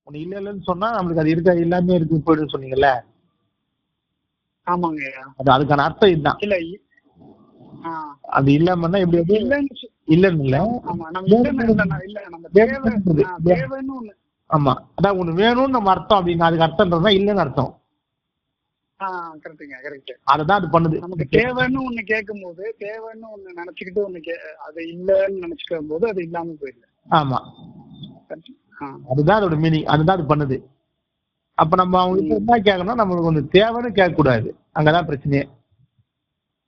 ஒண்ணு இல்ல இல்லன்னு சொன்னா நம்மளுக்கு அது இருக்க எல்லாமே இருக்கு போயிடுன்னு சொன்னீங்கல்ல. ஆமாங்க. அதுக்கான அர்த்தம் இதுதான். இல்ல அது இல்லாமன்னா எப்படி இல்லன்னு இல்ல. ஆமா, அதான் ஒண்ணு வேணும்னு நம்ம அர்த்தம் அப்படின்னா அதுக்கு அர்த்தம்ன்றதுதான் இல்லன்னு அர்த்தம். அததான் அது பண்ணுது. நமக்கு தேவைன்னு ஒண்ணு கேட்கும் போது, தேவைன்னு ஒண்ணு நினைச்சுக்கிட்டு ஒண்ணு அது இல்லன்னு நினைச்சுக்கும் போது அது இல்லாம போயிடுது. ஆமா, அதுதான் அதோட மீனிங். அதுதான் அது பண்ணுது. அப்ப நம்ம அவங்க என்ன கேட்கணும், நம்மளுக்கு ஒண்ணு தேவைன்னு கேட்க கூடாது. அங்கதான் பிரச்சனையே.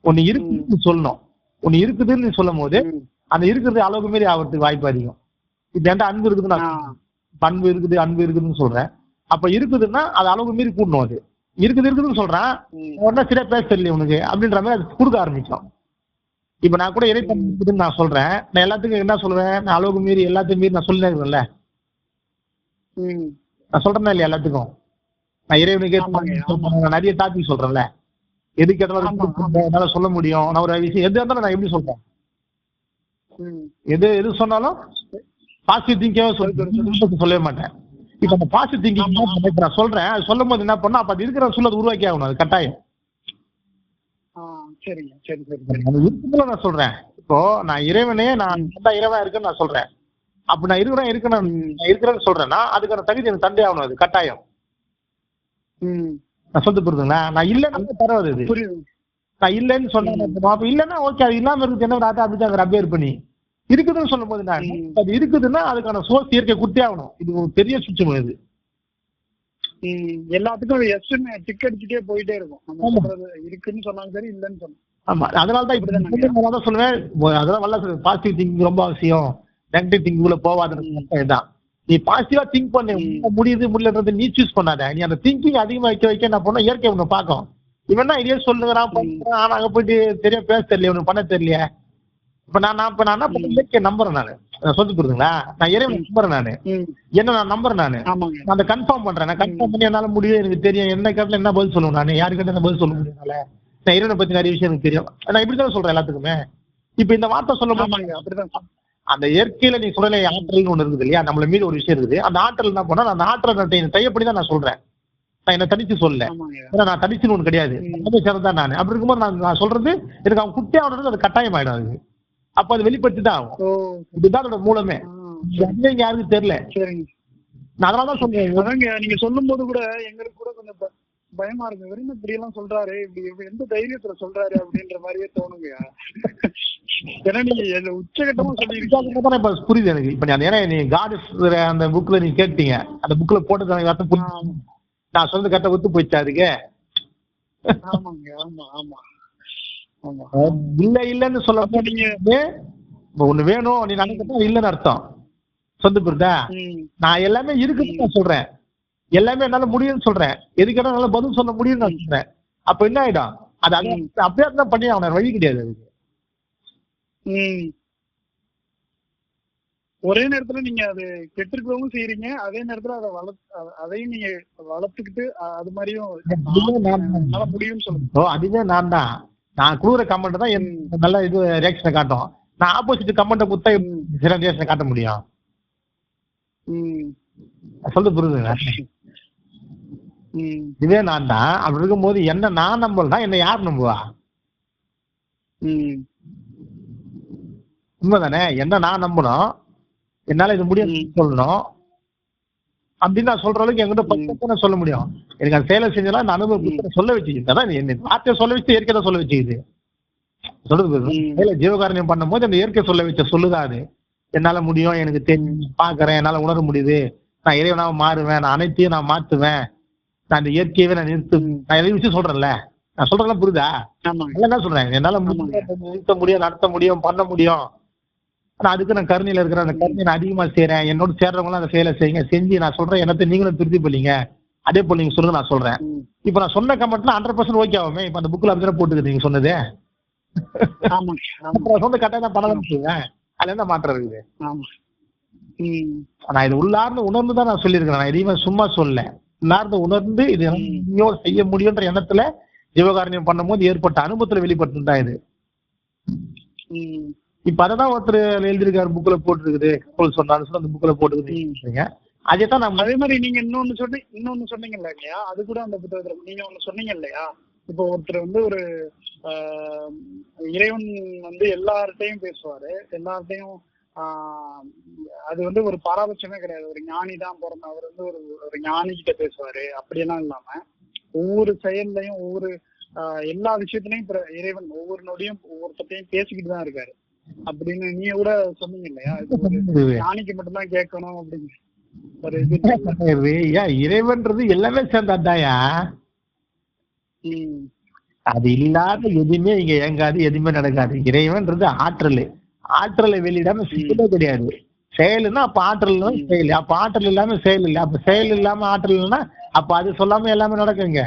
ஒண்ணு இருக்குன்னு சொல்லணும். ஒண்ணு இருக்குதுன்னு சொல்லும் போது அந்த இருக்கிறது அளவுக்கு மீறி ஆகிறதுக்கு வாய்ப்பு அதிகம். இப்ப என்கிட்ட அன்பு இருக்குதுன்னு பண்பு இருக்குது, அன்பு இருக்குதுன்னு சொல்றேன். அப்ப இருக்குதுன்னா அது அளவுக்கு மீறி கூடணும். அது இருக்குதுன்னு சொல்றான், உடனே சரியா பேச தெரியல உனக்கு அப்படின்ற மாதிரி அது கொடுக்க ஆரம்பிச்சோம். இப்ப நான் கூட இறைப்பண்புன்னு நான் சொல்றேன். நான் எல்லாத்துக்கும் என்ன சொல்றேன், நான் அளவுக்கு மீறி எல்லாத்தையும் மீறி நான் சொல்லினே இருக்கேன்ல. நான் சொல்றேன்னா இல்லையா எல்லாத்துக்கும். நான் இறைவனுக்கே நான் நிறைய டாபிக் சொல்றேன்ல. எதுக்கு என்னால சொல்ல முடியும். நான் ஒரு விஷயம் எது இருந்தாலும் நான் எப்படி சொல்றேன், எது சொன்னாலும் பாசிட்டிவ் திங்கிங்காக சொல்லவே மாட்டேன். இப்ப அந்த பாசிட்டிவ் திங்கிங் நான் சொல்றேன், அது சொல்லும் போது என்ன பண்ணா அப்ப அது இருக்கிற சொல்ல அது உருவாக்கி ஆகணும். அது கட்டாயம். இருக்குதுல நான் சொல்றேன். இப்போ நான் இறைவனே நான் இறைவன் இருக்குன்னு நான் சொல்றேன். அப்ப நான் இருக்கிறேன்னு சொல்றேன்னா அதுக்கான தகுதி எனக்கு தந்தே ஆகணும். அது கட்டாயம். நான் சொல்லிட்டு புரியுதுங்களா? நான் இல்லைன்னு தரவது அது. நான் இல்லைன்னு சொன்னேன். அப்ப இல்லைன்னா ஓகே, அது இல்லாம இருக்குது என்ன அப்படிதான் அப்டேட் பண்ணி இருக்குதுன்னு சொல்லும் போது நான் அது இருக்குதுன்னா அதுக்கான சோர்ஸ் இயற்கை குட்டே ஆகணும். இது ஒரு பெரிய சுற்றம். இது எல்லாத்துக்கும் டிக் அடிச்சுட்டே போயிட்டே இருக்கும். இருக்குன்னு சொன்னாலும் சரி, இல்லைன்னு சொன்னா. ஆமா, அதனாலதான் இப்ப சொல்லுவேன். அதெல்லாம் வல்ல பாசிட்டிவ் திங்கிங் ரொம்ப அவசியம். நெகட்டிவ் திங்கிங்குள்ள போவாதுதான். நீ பாசிட்டிவா திங்க் பண்ண முடியுது முடியலன்றது நீ சூஸ் பண்ணாத. நீ அந்த திங்கிங் அதிகமா வைக்க என்ன பண்ண இயற்கை உன்னை பார்க்கும். இவன் இதே சொல்லுங்கிறான் பண்றான், ஆனா அங்க போயிட்டு சரியா பேச தெரியல, உனக்கு பண்ண தெரியல. இப்ப நான் என்ன பண்ண இயற்கையை நம்புறேன். நான் சொல்லி புரியுதுங்களா? நான் இறைவனை நம்புறேன். நானு என்ன நான் நம்புறேன். நான் அதை கன்ஃபார்ம் பண்றேன். நான் கன்ஃபார்ம் பண்ணி என்னால முடியும், எனக்கு தெரியும். என்ன கேட்டல என்ன பதில் சொல்லுவேன். நான் யாரு கேட்ட என்ன பதில் சொல்ல முடியும்னால நான் இறைவனை பத்தி நிறைய விஷயம் எனக்கு தெரியும். நான் இப்படிதான் சொல்றேன் எல்லாத்துக்குமே. இப்ப இந்த வார்த்தை சொல்ல அப்படிதான் அந்த இயற்கையில நீ சொல்ற ஆற்றல்னு ஒண்ணு இருக்குது இல்லையா, நம்மள மீது ஒரு விஷயம் இருக்குது. அந்த ஆற்றல் என்ன பண்ணா அந்த ஆற்றல் தையப்படி தான் நான் சொல்றேன். நான் என்ன தனிச்சு சொல்லல. ஏன்னா நான் தனிச்சுன்னு ஒண்ணு கிடையாது, சேர்ந்தான் நான். அப்படி இருக்கும்போது நான் சொல்றது எனக்கு அவன் குட்டே ஆகணுன்றது அது கட்டாயம் ஆயிடும். அது அப்ப அது வெளிப்படுத்தி தான் ஆகும். இதுதான் அதோட மூலமே. யாருக்கும் தெரியல. நான் அதனாலதான் சொல்றேன். நீங்க சொல்லும் போது கூட எங்களுக்கு கூட கொஞ்சம் பயமா இருக்கு. வெறும் இப்படி எல்லாம் சொல்றாரு, இப்படி எந்த தைரியத்துல சொல்றாரு அப்படின்ற மாதிரியே தோணுங்க. ஏன்னா நீங்க உச்சகட்டமா சொல்லி புரியுது எனக்கு. இப்ப நீ காட் அந்த புக்ல நீ கேட்டீங்க, அந்த புக்ல போட்டு நான் சொல்றது கரெக்டா ஒத்து போயிடுச்சா அதுக்கு? ஆமாங்க, ஆமா ஆமா ஆமா. இல்ல இல்லன்னு சொல்ல நீங்க ஒண்ணு வேணும் நீ நினைக்கிட்டா இல்லன்னு அர்த்தம். சொந்த புரியுதா? நான் எல்லாமே இருக்குன்னு நான் சொல்றேன், எல்லாமே என்னால முடியும்னு சொல்றேன், எதுக்கு நல்லா பதில் சொல்ல முடியும்னு நான் சொல்றேன். அப்ப என்ன ஆயிடும், அது அப்படியே தான் பண்ணி அவன வழி கிடையாது அதுக்கு. ஒரே நேரத்துல நீங்க அது கெட்டிருக்கவும் செய்யறீங்க, அதே நேரத்துல அதையும் நீங்க வளர்த்துக்கிட்டு அது மாதிரியும் முடியும்னு சொல்லுங்க. அதுவே நான் தான் நான் கூற கமெண்ட் தான் நல்ல இது ரியாக்ஷனை காட்டும். நான் ஆப்போசிட் கமெண்ட்டை குத்தா ரியாக்ஷனை காட்ட முடியும். சொல்ல புரியுதுங்களா? இதுவே நான் தான். அப்படி இருக்கும்போது என்ன நான் நம்பலன்னா என்ன யார் நம்புவா? உண்மைதானே? என்ன நான் நம்பணும், என்னால இது முடியும் சொல்லணும் அப்படின்னு நான் சொல்ற அளவுக்கு என்கிட்ட பக்கத்தை சொல்ல முடியும். எனக்கு அந்த செயலை செஞ்சா அந்த அனுபவத்தை சொல்ல வச்சுக்கிட்டு அதான் என்ன வார்த்தையை சொல்ல வச்சு இயற்கை தான் சொல்ல வச்சுக்குது. சொல்றது ஜீவகாரணியம் பண்ணும் போது அந்த இயற்கை சொல்ல வச்ச சொல்லுதான் அது. என்னால முடியும், எனக்கு தெரியும், பாக்குறேன், என்னால உணர முடியுது, நான் இறைவனாக மாறுவேன், நான் அனைத்தையும் நான் மாத்துவேன், நான் இந்த இயற்கையவே நான் நிறுத்துவேன். நான் எதையும் விஷயம் சொல்றேன்ல, நான் சொல்றேன் புரியுதா? என்ன சொல்றேன், என்னால நிறுத்த முடியும், நடத்த முடியும், பண்ண முடியும். ஆனா அதுக்கு நான் கருணையில இருக்கிறேன், அந்த கருணையை நான் அதிகமா செய்யறேன். என்னோட சேர்றவங்களும் அந்த செயலை செய்யுங்க, செஞ்சு நான் சொல்றேன் என்னத்தை நீங்களும் திருப்தி பண்ணிங்க, அதே போல நீங்க சொல்லுங்க நான் சொல்றேன். இப்ப நான் சொன்ன கமெண்ட்ல 100% ஓகே ஆகுமே. இப்ப அந்த புக்ல அப்படிதான் போட்டுக்குது நீங்க சொன்னது. சொந்த கட்டாயம் தான் பண்ணலாம் சொல்லுவேன். அதுல என்ன மாற்றம் இருக்குது? நான் இது உள்ளார்ந்து உணர்ந்துதான் நான் சொல்லியிருக்கிறேன். நான் எதையுமே சும்மா சொல்லல, உள்ளார்ந்து உணர்ந்து இது செய்ய முடியுன்ற எண்ணத்துல ஜீவகாரணியம் பண்ணும் போது ஏற்பட்ட அனுபவத்துல வெளிப்படுத்துதான் இது. இப்ப அதான் ஒருத்தர் எழுதியிருக்காரு, புக்ல போட்டுருக்குது, சொன்னாலும் அந்த புக்ல போட்டுருக்குது. அதே தான் நம்ம அதே மாதிரி நீங்க இன்னொன்னு சொன்னீங்க இல்லையா, அது கூட அந்த புத்தகத்துல நீங்க ஒண்ணு சொன்னீங்க இல்லையா, இப்போ ஒருத்தர் வந்து ஒரு இறைவன் வந்து எல்லார்ட்டையும் பேசுவாரு, எல்லார்ட்டையும் அது வந்து ஒரு பாரபட்சமே கிடையாது. ஒரு ஞானி தான் பிறந்த அவர் வந்து ஒரு ஞானி கிட்ட பேசுவாரு அப்படியெல்லாம் இல்லாம ஒவ்வொரு செயல்லையும் ஒவ்வொரு எல்லா விஷயத்திலையும் இறைவன் ஒவ்வொரு நொடியும் ஒவ்வொருத்தையும் பேசிக்கிட்டு தான் இருக்காரு அப்படின்னு நீங்க கூட சொன்னீங்க இல்லையா, ஞானிக்கு மட்டும்தான் கேட்கணும் அப்படின்னு ஒரு இது. இறைவன்றது எல்லாமே சேர்ந்தாதாயா, அது இல்லாத எதுவுமே இங்க இயங்காது, எதுவுமே நடக்காது. இறைவன்றது ஆற்றலை வெளியிடாம செயலே கிடையாது. செயலுன்னா அப்ப ஆற்றல் செயல், அப்ப ஆற்றல் இல்லாம செயல் இல்லை, அப்ப செயல் இல்லாம ஆற்றல் இல்லைன்னா அப்ப அது சொல்லாம எல்லாமே நடக்குங்க.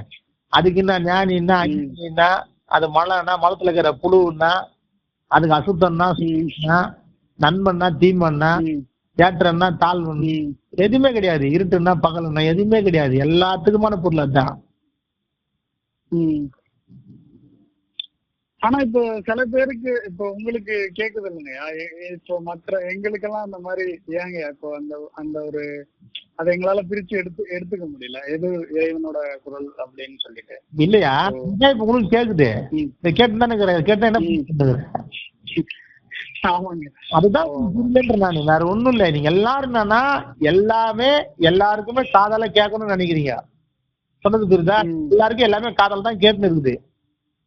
அதுக்கு என்ன ஞானின்னா அஞ்சின்னா, அது மழைன்னா மலத்துல இருக்கிற புழுன்னா, அதுக்கு அசுத்தம்னா நண்பன்னா தீமன்னா, ஏற்றன்னா தாழ்வுன்னு எதுவுமே கிடையாது. இருட்டுன்னா பகலுன்னா எதுவுமே கிடையாது. எல்லாத்துக்குமான பொருள் அதுதான். ஆனா இப்போ சில பேருக்கு இப்போ உங்களுக்கு கேக்குது இல்லைங்கய்யா, இப்போ மற்ற எங்களுக்கெல்லாம் அந்த மாதிரி ஏங்க இப்போ அந்த ஒரு அதை எங்களால பிரிச்சு எடுத்துக்க முடியல, எது இறைவனோட குரல் அப்படின்னு சொல்லிட்டு. இல்லையா இப்ப உங்களுக்கு கேக்குது, கேட்டுதானே கேட்டா என்ன ஆமாங்க, அதுதான் நானு வேற ஒண்ணும் இல்லை. நீங்க எல்லாரும் என்னன்னா எல்லாமே எல்லாருக்குமே காதால கேட்கணும்னு நினைக்கிறீங்க. சொன்னது புரியுதா? எல்லாருக்கும் எல்லாமே காதல் தான் கேட்டுன்னு இருக்குது.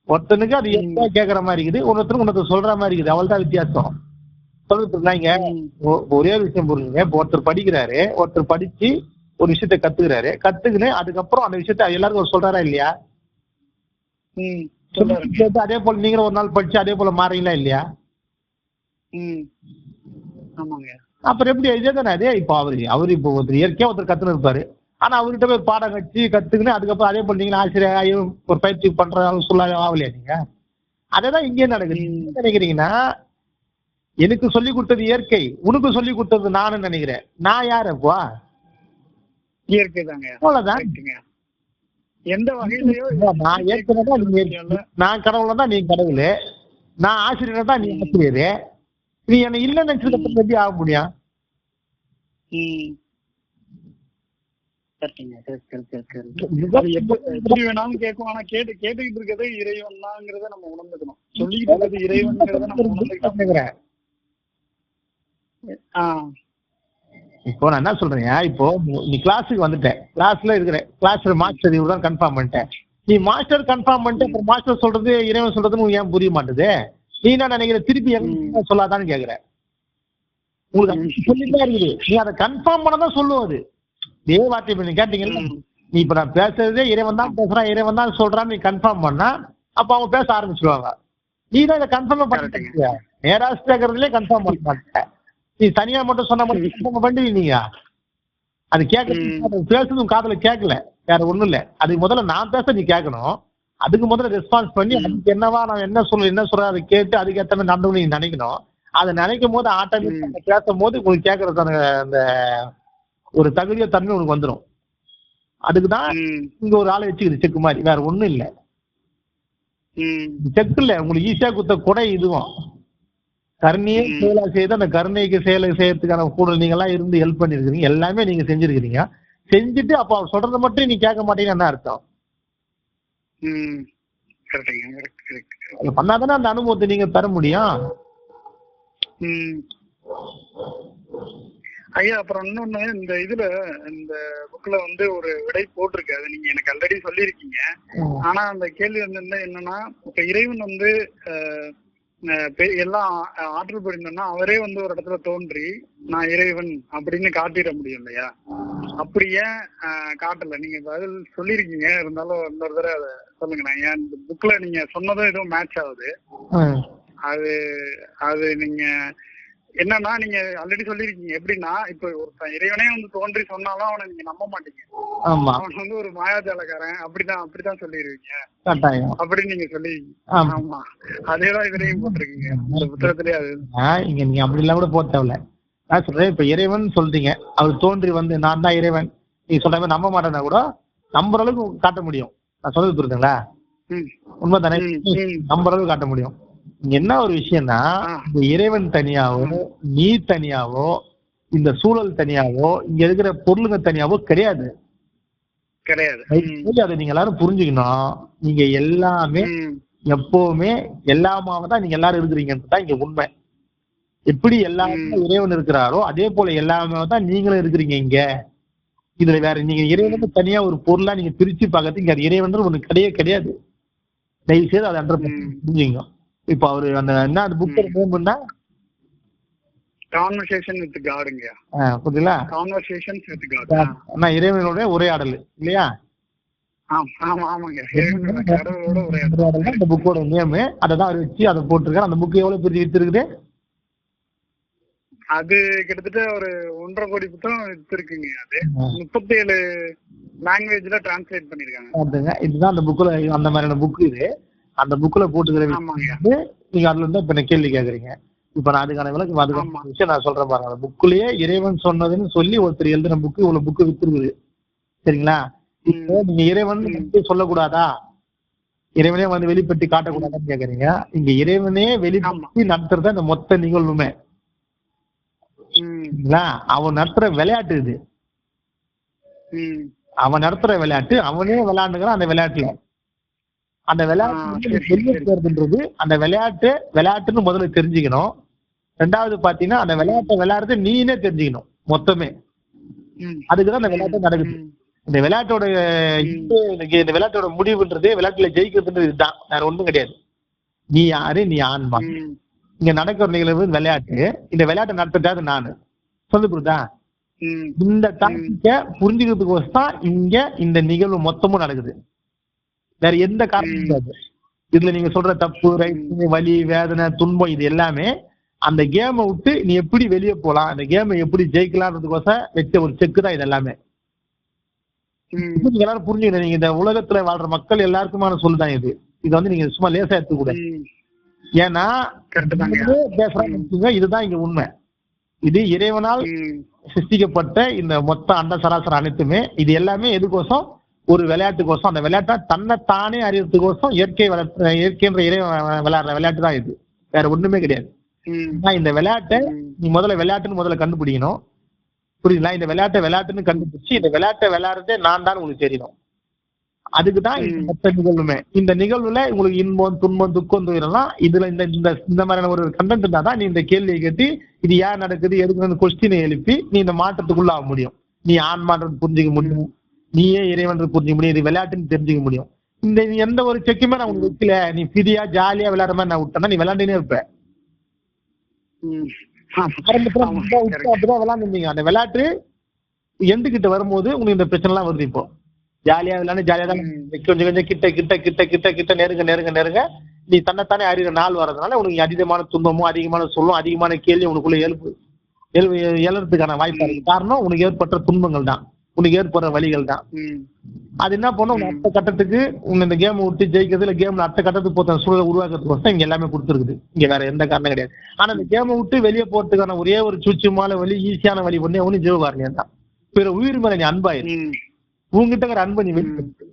ஒருத்தனுக்கு அது எப்ப கேட்கற மாதிரி இருக்குது, ஒருத்தருக்கு சொல்ற மாதிரி இருக்குது. அவள்தான் வித்தியாசம். சொல்லுங்க ஒரே விஷயம் புரிஞ்சுங்க. இப்போ ஒருத்தர் படிக்கிறாரு, ஒருத்தர் படிச்சு ஒரு விஷயத்த கத்துக்கின்னு அதுக்கப்புறம் அந்த விஷயத்த எல்லாருக்கும் சொல்றாரா இல்லையா? அதே போல நீங்களும் ஒரு நாள் படிச்சு அதே போல மாறீங்களா இல்லையா? அப்புறம் எப்படி இதே தானே அதே. இப்போ அவரு இப்போ ஒருத்தர் இயற்கையா ஒருத்தர் கத்துன்னு இருப்பாரு, ஆனா அவர்கிட்ட போய் பாடம் கட்சி கத்துக்கின்னு அதுக்கப்புறம் அதே போல நீங்க ஆசிரியர் ஒரு பயிற்சி பண்றதாலும் சொல்ல ஆகலையா நீங்க? அதேதான் இங்கே நடக்குது. நினைக்கிறீங்கன்னா எனக்கு சொல்லி கொடுத்தது இயற்கை, உனக்கு சொல்லி கொடுத்தது நானும் நினைக்கிறேன். நான் யாரு அப்பா? இயற்கை தாங்க. அவ்வளவுதான். எந்த வகையிலயோ நான் ஏற்கனவே நான் கடவுள தான் நீ கடவுள், நான் ஆசிரியர் தான் நீ ஆசிரியர். நீ என்ன இல்ல நினைச்சதுக்கு எப்படி ஆக முடியும்? எப்படி வேணாலும் கேட்கும். ஆனா கேட்டுக்கிட்டு இருக்கிறதே இறைவன் தான்ங்கிறத நம்ம உணர்ந்துக்கணும். சொல்லிக்கிட்டு இருக்கிறது இறைவன்ங்கிறத நம்ம உணர்ந்துக்கிறேன். இப்போ நான் என்ன சொல்றேன், இப்போ நீ கிளாஸுக்கு வந்துட்டேன், கிளாஸ்ல இருக்கிறேன், கிளாஸ்ல மாஸ்டர் இவர் தான் கன்ஃபார்ம் பண்ணிட்டேன். நீ மாஸ்டர் கன்ஃபார்ம் பண்ணிட்டு அப்புறம் மாஸ்டர் சொல்றது இறைவன் சொல்றதுன்னு ஏன் புரிய மாட்டேது? நீ என்ன நினைக்கிற, திருப்பி எங்க சொல்லாதான்னு கேக்குற. உங்களுக்கு சொல்லிதான் இருக்குது, நீ அதை கன்ஃபார்ம் பண்ணதான் சொல்லுவோம். அது இதே வார்த்தை இப்ப நீ கேட்டீங்கன்னா, நீ இப்ப நான் பேசுறதே இறைவன் தான் பேசுறான், இறைவன் தான் சொல்றான்னு நீ கன்ஃபார்ம் பண்ணா அப்ப அவங்க பேச ஆரம்பிச்சிருவாங்க. நீ தான் இதை கன்ஃபார்ம் பண்ணிட்டீங்க, நேராஸ்டே கன்ஃபார்ம் பண்ண மாட்டேன். நீ தனியா மட்டும் சொன்ன மட்டும் பண்ணுவீங்க. அது கேட்க பேசுறதும் காதுல கேட்கல, வேற ஒண்ணும் இல்ல. அதுக்கு முதல்ல நான் பேச நீ கேட்கணும். அதுக்கு முதல்ல ரெஸ்பான்ஸ் பண்ணி அதுக்கு என்னவா நான் என்ன சொல்றேன் அதை கேட்டு அதுக்கு ஏற்ற மாதிரி நடந்து நீங்க நினைக்கணும். அதை நினைக்கும் போது ஆட்டோமேட்டிக்கா பேசும் போது உங்களுக்கு கேட்கறதான அந்த ஒரு தகுதியோ தன்மை உனக்கு வந்துடும். அதுக்குதான் இங்க ஒரு ஆளை வச்சுக்குது செக்கு மாதிரி, வேற ஒண்ணும் இல்ல. செக்கு இல்ல, உங்களுக்கு ஈஸியா குத்த கொடை இதுவும். கருணையே செயலா செய்து அந்த கருணைக்கு செயலை செய்யறதுக்கான கூட நீங்க எல்லாம் இருந்து ஹெல்ப் பண்ணிருக்கீங்க, எல்லாமே நீங்க செஞ்சிருக்கிறீங்க. செஞ்சுட்டு அப்ப அவர் சொல்றதை மட்டும் நீ கேட்க மாட்டீங்கன்னு என்ன அர்த்தம்? பண்ணாதானே அந்த அனுபவத்தை நீங்க பெற முடியும். ஐயா அப்புறம் இன்னொன்னு, இந்த இதுல இந்த புக்ல வந்து ஒரு விடை போட்டிருக்கு, அது நீங்க எனக்கு ஆல்ரெடி சொல்லியிருக்கீங்க. ஆனா அந்த கேள்வி வந்து என்னன்னா, இப்ப இறைவன் வந்து எல்லாம் ஆற்றல் புரிந்தோம்னா அவரே வந்து ஒரு இடத்துல தோன்றி நான் இறைவன் அப்படின்னு காட்டிட முடியும் இல்லையா? அப்படி ஏன் காட்டல? நீங்க பதில் சொல்லியிருக்கீங்க, இருந்தாலும் இன்னொரு தடவை அதை சொல்லுங்க. ஏன் இந்த புக்ல நீங்க சொன்னதும் எதுவும் மேட்ச் ஆகுது. அது அது நீங்க என்னன்னா, நீங்க ஆல்ரெடி சொல்லிருக்கீங்க எப்படின்னா, இப்ப ஒருத்தன் இறைவனே வந்து தோன்றி சொன்னாலும் அவனை நீங்க நம்ப மாட்டீங்க. அவன் வந்து ஒரு மாயாஜாலக்காரன் அப்படிதான் சொல்லிருவீங்க அப்படின்னு நீங்க சொல்லிருக்கீங்க. ஆமா, அதேதான் இதுலயும் போட்டிருக்கீங்க இந்த புத்தகத்திலேயே. அது இங்க நீங்க அப்படி எல்லாம் கூட போக தேவையில்ல. நான் சொல்றேன், இப்ப இறைவன் சொல்றீங்க, அவர் தோன்றி வந்து நான் தான் இறைவன் நீங்க சொல்ற மாதிரி நம்ப மாட்டேன்னா கூட நம்புற அளவுக்கு காட்ட முடியும். நான் சொல்றது புரியுதுங்களா? உண்மைதானே? நம்புற அளவுக்கு காட்ட முடியும். என்ன ஒரு விஷயம்னா, இந்த இறைவன் தனியாவோ நீ தனியாவோ இந்த சூழல் தனியாவோ இங்க இருக்கிற பொருளுங்க தனியாவோ கிடையாது. அதை நீங்க எல்லாரும் புரிஞ்சுக்கணும். நீங்க எல்லாமே எப்பவுமே எல்லாமாவ தான் நீங்க எல்லாரும் இருக்கிறீங்கன்னு இங்க உண்மை. எப்படி எல்லாமே இறைவன் இருக்கிறாரோ அதே போல எல்லாமே தான் நீங்களும் இருக்கிறீங்க இங்க. இதுல வேற நீங்க இறைவனுக்கு தனியா ஒரு பொருளா நீங்க பிரிச்சு பார்க்கறது இங்க இறைவன் ஒண்ணு கிடையாது. தயவு செய்து அதை புரிஞ்சுங்க. இப்ப அவரு அந்த என்ன அந்த புக் நேம் பண்ணா கான்வர்சேஷன் வித் காட்ங்க. புரியல? Conversations with god. நான் இறைவனோட உரையாடல் இல்லையா? ஆமாங்க, கடவுளோட உரையாடல் தான் இந்த புக்கோட நேம். அதான் அவர் வச்சு அதை போட்டிருக்காரு. அந்த புக் எவ்வளவு பெரிய வித்து இருக்குது? அது கிட்டத்தட்ட ஒரு 1.5 கோடி புத்தகம் வித்துருக்குங்க. அது 37 லாங்குவேஜ்ல டிரான்ஸ்லேட் பண்ணிருக்காங்க. இதுதான் அந்த புக்ல அந்த மாதிரியான புக். இது அந்த புக்ல போட்டுக்கிற நீங்க அதுல இருந்து இப்ப கேள்வி கேக்குறீங்க. இப்ப நான் அதுக்கான விளக்கம் அதுக்கான விஷயம் நான் சொல்றேன் பாருங்க. அந்த புக்லயே இறைவன் சொன்னதுன்னு சொல்லி ஒருத்தர் எழுதின புக்கு இவ்வளவு புக்கு வித்துருக்குது. சரிங்களா? இப்போ நீங்க இறைவன் சொல்லக்கூடாதா? இறைவனே வந்து வெளிப்படுத்தி காட்டக்கூடாதான்னு கேக்குறீங்க. இங்க இறைவனே வெளிப்படுத்தி நடத்துறத இந்த மொத்த நிகழ்வுமே. அவன் நடத்துற விளையாட்டு இது. அவன் நடத்துற விளையாட்டு அவனே விளையாண்டுக்கிறான். அந்த விளையாட்டுல அந்த விளையாட்டுன்றது அந்த விளையாட்டுன்னு முதல்ல தெரிஞ்சுக்கணும். ரெண்டாவது பாத்தீங்கன்னா அந்த விளையாட்டை விளையாடுறது நீனே தெரிஞ்சுக்கணும் மொத்தமே. அதுக்குதான் அந்த விளையாட்டு நடக்குது. இந்த விளையாட்டோட இந்த விளையாட்டோட முடிவுன்றது விளையாட்டுல ஜெயிக்கிறதுன்றது இதுதான், வேற ஒண்ணும் கிடையாது. நீ யாரு? நீ ஆன்மா. இங்க நடக்கிற நிகழ்வு விளையாட்டு. இந்த விளையாட்டை நடத்துறது நானு. சொல்லு புரியுதா? இந்த டாபிக்க புரிஞ்சுக்கிறதுக்கு தான் இங்க இந்த நிகழ்வு மொத்தமும் நடக்குது. வேற எந்த காரணமும் கிடையாது. இதுல நீங்க சொல்ற தப்பு, ரைட்டு, வலி, வேதனை, துன்பம் இது எல்லாமே அந்த கேமை விட்டு நீ எப்படி வெளியே போலாம், அந்த கேமை எப்படி ஜெயிக்கலாம்ன்றதுக்கோசம் வச்ச ஒரு செக்கு தான் இது எல்லாமே. நீங்க எல்லாரும் புரிஞ்சுக்கணும். நீங்க இந்த உலகத்துல வாழ்ற மக்கள் எல்லாருக்குமான சொல்லுதான் இது. இது வந்து நீங்க சும்மா லேசா எடுத்துக்கூடாது. ஏன்னா பேசுறாங்க, இதுதான் இங்க உண்மை. இது இறைவனால் சிருஷ்டிக்கப்பட்ட இந்த மொத்த அண்ட சராசர அனைத்துமே இது எல்லாமே எதுக்கோசம்? ஒரு விளையாட்டுக்கோசம். அந்த விளையாட்டை தன்னைத்தானே அறியறதுக்கோசம் இயற்கைன்ற இறைவன் விளையாடுற விளையாட்டு தான் இது, வேற ஒண்ணுமே கிடையாது. இந்த விளையாட்டை நீ முதல்ல விளையாட்டுன்னு கண்டுபிடிக்கணும். புரியுதுங்களா? இந்த விளையாட்டுன்னு கண்டுபிடிச்சு இந்த விளையாட்டை விளையாடுறதே நான் தான் உங்களுக்கு தெரியணும். அதுக்குதான் இந்த மொத்த நிகழ்வுமே. இந்த நிகழ்வுல உங்களுக்கு இன்பம், துன்பம், துக்கம், துயரம்லாம் இதுல இந்த மாதிரியான ஒரு கண்டென்ட் இருந்தா தான் நீ இந்த கேள்வியை கேட்டு இது ஏன் நடக்குது, எதுக்கு கொஸ்டினை எழுப்பி நீ இந்த மாற்றத்துக்குள்ள ஆக முடியும். நீ ஆன்மான்றது புரிஞ்சுக்க முடியும், நீயே இறைவன்றது புரிஞ்சுக்க முடியும், இது விளையாட்டுன்னு தெரிஞ்சுக்க முடியும். இந்த எந்த ஒரு செக்குமே நான் உங்களுக்கு வைக்கல, நீ ஃப்ரீயா ஜாலியா விளையாடுற மாதிரி நான் விட்டேன்னா நீ விளையாண்டுனே இருப்ப. அப்படிதான் விளையாண்டுருந்தீங்க. அந்த விளையாட்டு எண்டு கிட்ட வரும்போது உங்களுக்கு இந்த பிரச்சனை எல்லாம் வருது. இப்போ ஜாலியா விளையாண்டு ஜாலியா தான் கொஞ்சம் கொஞ்சம் கிட்ட கிட்ட கிட்ட கிட்ட கிட்ட நெருங்க நீ தன்னைத்தானே அறிகிற நாள் வர்றதுனால உனக்கு அதிகமான துன்பமும் அதிகமான சொல்லும் அதிகமான கேள்வி உனக்குள்ள எழுறதுக்கான வாய்ப்பா இருக்கு. காரணம் உனக்கு ஏற்பட்ட துன்பங்கள் தான், உனக்கு ஏற்படுற வழிகள் தான். அது என்ன பண்ணும், அடுத்த கட்டத்துக்கு உன்னை இந்த கேம் விட்டு ஜெயிக்கிறது இல்ல கேம்ல அடுத்த கட்டத்துக்கு போத்த சூழலை உருவாக்குறதுக்கு இங்க எல்லாமே கொடுத்துருக்குது. இங்க வேற எந்த காரணம் கிடையாது. ஆனா இந்த கேமை விட்டு வெளியே போறதுக்கான ஒரே ஒரு சுச்சுமான வழி, ஈஸியான வழி பண்ணி அவனு ஜீவகாரணியம் தான். பிற உயிர் மேல நீ அன்பாயிரு, உங்ககிட்ட அன்பை நீ வெளிப்படுத்து.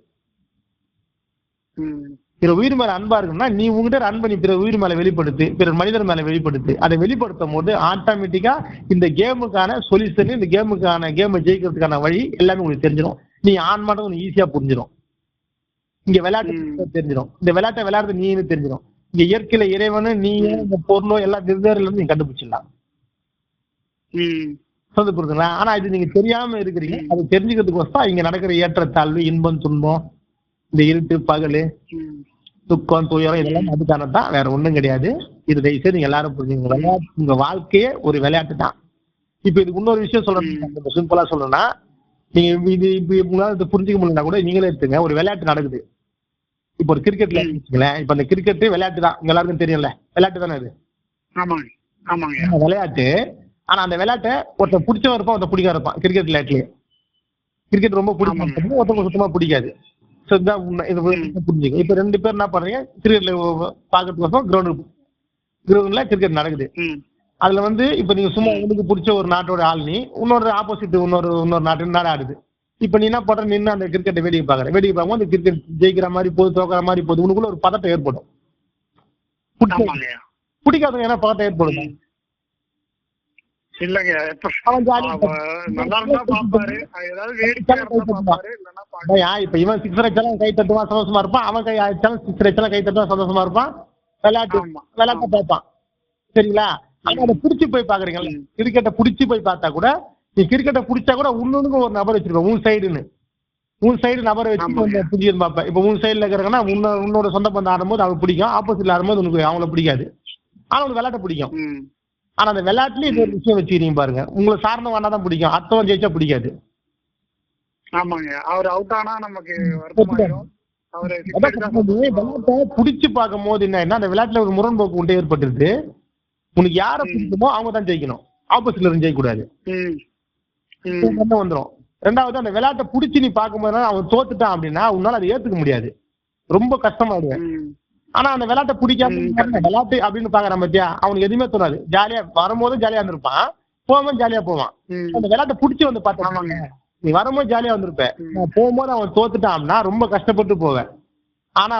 பிற உயிர் மேல அன்பா இருக்குன்னா நீ உங்ககிட்ட அன்பை நீ பிற உயிர் மேல வெளிப்படுத்து, பிற மனிதர் மேல வெளிப்படுத்து. அதை வெளிப்படுத்தும் போது ஆட்டோமேட்டிக்கா இந்த கேமுக்கான சொல்யூஷன், இந்த கேமை ஜெயிக்கிறதுக்கான வழி எல்லாமே உங்களுக்கு தெரிஞ்சிடும். நீ ஆன்மாட்டம் உனக்கு ஈஸியா புரிஞ்சிடும். இங்க விளையாட்டு தெரிஞ்சிடும், இந்த விளையாட்டை விளையாடுறது நீன்னு தெரிஞ்சிடும். இங்க இயற்கையில இறைவனு நீ இந்த பொருளோ எல்லாம் வெவ்வேறுல இருந்து நீங்க கண்டுபிடிச்சிடலாம். சொல்லி புரியுதுங்களா? ஆனா இது நீங்க தெரியாம இருக்கிறீங்க. அது தெரிஞ்சுக்கிறதுக்கோசம் இங்க நடக்கிற ஏற்றத்தாழ்வு, இன்பம், துன்பம், இந்த இருட்டு பகலு, துக்கம், துயரம் இதெல்லாம் அதுக்கானதான், வேற ஒண்ணும் கிடையாது. இது தயவுசெய்து நீங்க எல்லாரும் புரிஞ்சுங்க. விளையாட்டு உங்க வாழ்க்கையே ஒரு விளையாட்டு தான். இப்ப இதுக்கு இன்னொரு விஷயம் சொல்லணும், சிம்பிளா சொல்லணும்னா, நீங்க இது இப்ப உங்களால இதை புரிஞ்சுக்க முடியலன்னா கூட நீங்களே எடுத்துங்க. ஒரு விளையாட்டு நடக்குது. இப்ப ஒரு கிரிக்கெட்ல வச்சுங்களேன். இப்ப அந்த கிரிக்கெட் விளையாட்டு தான், உங்க எல்லாருக்கும் தெரியும்ல, விளையாட்டு தானே அது. விளையாட்டு. ஆனா அந்த விளையாட்டை ஒருத்தன் பிடிச்சவன் இருப்பான், ஒருத்தன் பிடிக்காம இருப்பான். கிரிக்கெட் விளையாட்டுலயே கிரிக்கெட் ரொம்ப பிடிக்கும், ஒருத்தவங்க சுத்தமா பிடிக்காது. புரிஞ்சுக்க. இப்ப 2 பேர் என்ன பண்றீங்க, கிரிக்கெட்ல பாக்கிறதுக்கோசம் கிரவுண்ட்ல கிரிக்கெட் நடக்குது. அதுல இப்ப நீங்க சும்மா உங்களுக்கு பிடிச்ச ஒரு நாட்டோட ஆள், நீ இன்னொரு ஆப்போசிட் இன்னொரு நாட்டு நாடு ஆடுது. இப்ப நீ என்ன பண்ற, நின்று அந்த கிரிக்கெட்டை வேடிக்கை பார்க்கும்போது அந்த கிரிக்கெட் ஜெயிக்கிற மாதிரி போகுது, தோக்கிற மாதிரி போகுது, உனக்குள்ள ஒரு பதட்டம் ஏற்படும். பிடிக்காதவங்க ஏன்னா பதட்டம் ஏற்படும். இல்லங்க அவன் ஜாலியா நல்லா இருந்தா பாப்பாரு, ஏதாவது வேடிக்கையா இருந்தா பாப்பாரு, இல்லன்னா பாக்க. இப்ப இவன் சிக்ஸர் அடிச்சாலும் கை தட்டுவான் சந்தோஷமா இருப்பான், அவன் கை அடிச்சாலும் சிக்ஸர் அடிச்சாலும் கை தட்டுவான் சந்தோஷமா இருப்பான், விளையாட்ட பார்ப்பான். சரிங்களா? ஆனா அதை புடிச்சு போய் பாக்குறீங்கல்ல, கிரிக்கெட்டை புடிச்சு போய் பார்த்தா கூட, நீ கிரிக்கெட்டை புடிச்சா கூட இன்னொன்னு ஒரு நபர் வச்சிருக்க உன் சைடுன்னு, உன் சைடு நபரை வச்சு புடிச்சுன்னு பார்ப்பேன். இப்ப உன் சைடுல இருக்கிறாங்கன்னா உன்னோட சொந்த பந்தம் ஆடும்போது அவனுக்கு பிடிக்கும், ஆப்போசிட்ல ஆடும்போது உனக்கு அவங்கள பிடிக்காது. ஆனா உனக்கு விளையாட்ட பிடிக்கும். ஆனா அந்த விளையாட்டுலயும் இது ஒரு விஷயம் வச்சுக்கிறீங்க பாருங்க, உங்களை சார்ந்த வேணாதான் பிடிக்கும், அடுத்தவன் ஜெயிச்சா பிடிக்காது. ஆமாங்க, அவர் அவுட் ஆனா நமக்கு வருத்தமாயிரும். விளையாட்டை புடிச்சு பார்க்கும் போது என்ன, அந்த விளையாட்டுல ஒரு முரண்போக்கு உண்டே ஏற்பட்டுருது. உனக்கு யாரை பிடிக்குமோ அவங்க தான் ஜெயிக்கணும், ஆப்போசிட்ல இருந்து ஜெயிக்க கூடாது. வந்துடும். ரெண்டாவது, அந்த விளையாட்டை புடிச்சு நீ பார்க்கும்போது அவன் தோத்துட்டான் அப்படின்னா உன்னால அதை ஏத்துக்க முடியாது, ரொம்ப கஷ்டமாயிடுவேன். ஆனா அந்த விளையாட்டை பிடிக்காம விளையாட்டு அப்படின்னு பாக்குறான் பத்தியா, அவனுக்கு எதுவுமே தோணாது, ஜாலியா வரும்போது ஜாலியா இருந்திருப்பான், போகும்போது ஜாலியா போவான். அந்த விளையாட்டை புடிச்சு வந்து பார்த்தாங்க, நீ வரும்போது ஜாலியா வந்திருப்ப, போகும்போது அவன் தோத்துட்டான் அப்படின்னா ரொம்ப கஷ்டப்பட்டு போவேன். ஆனா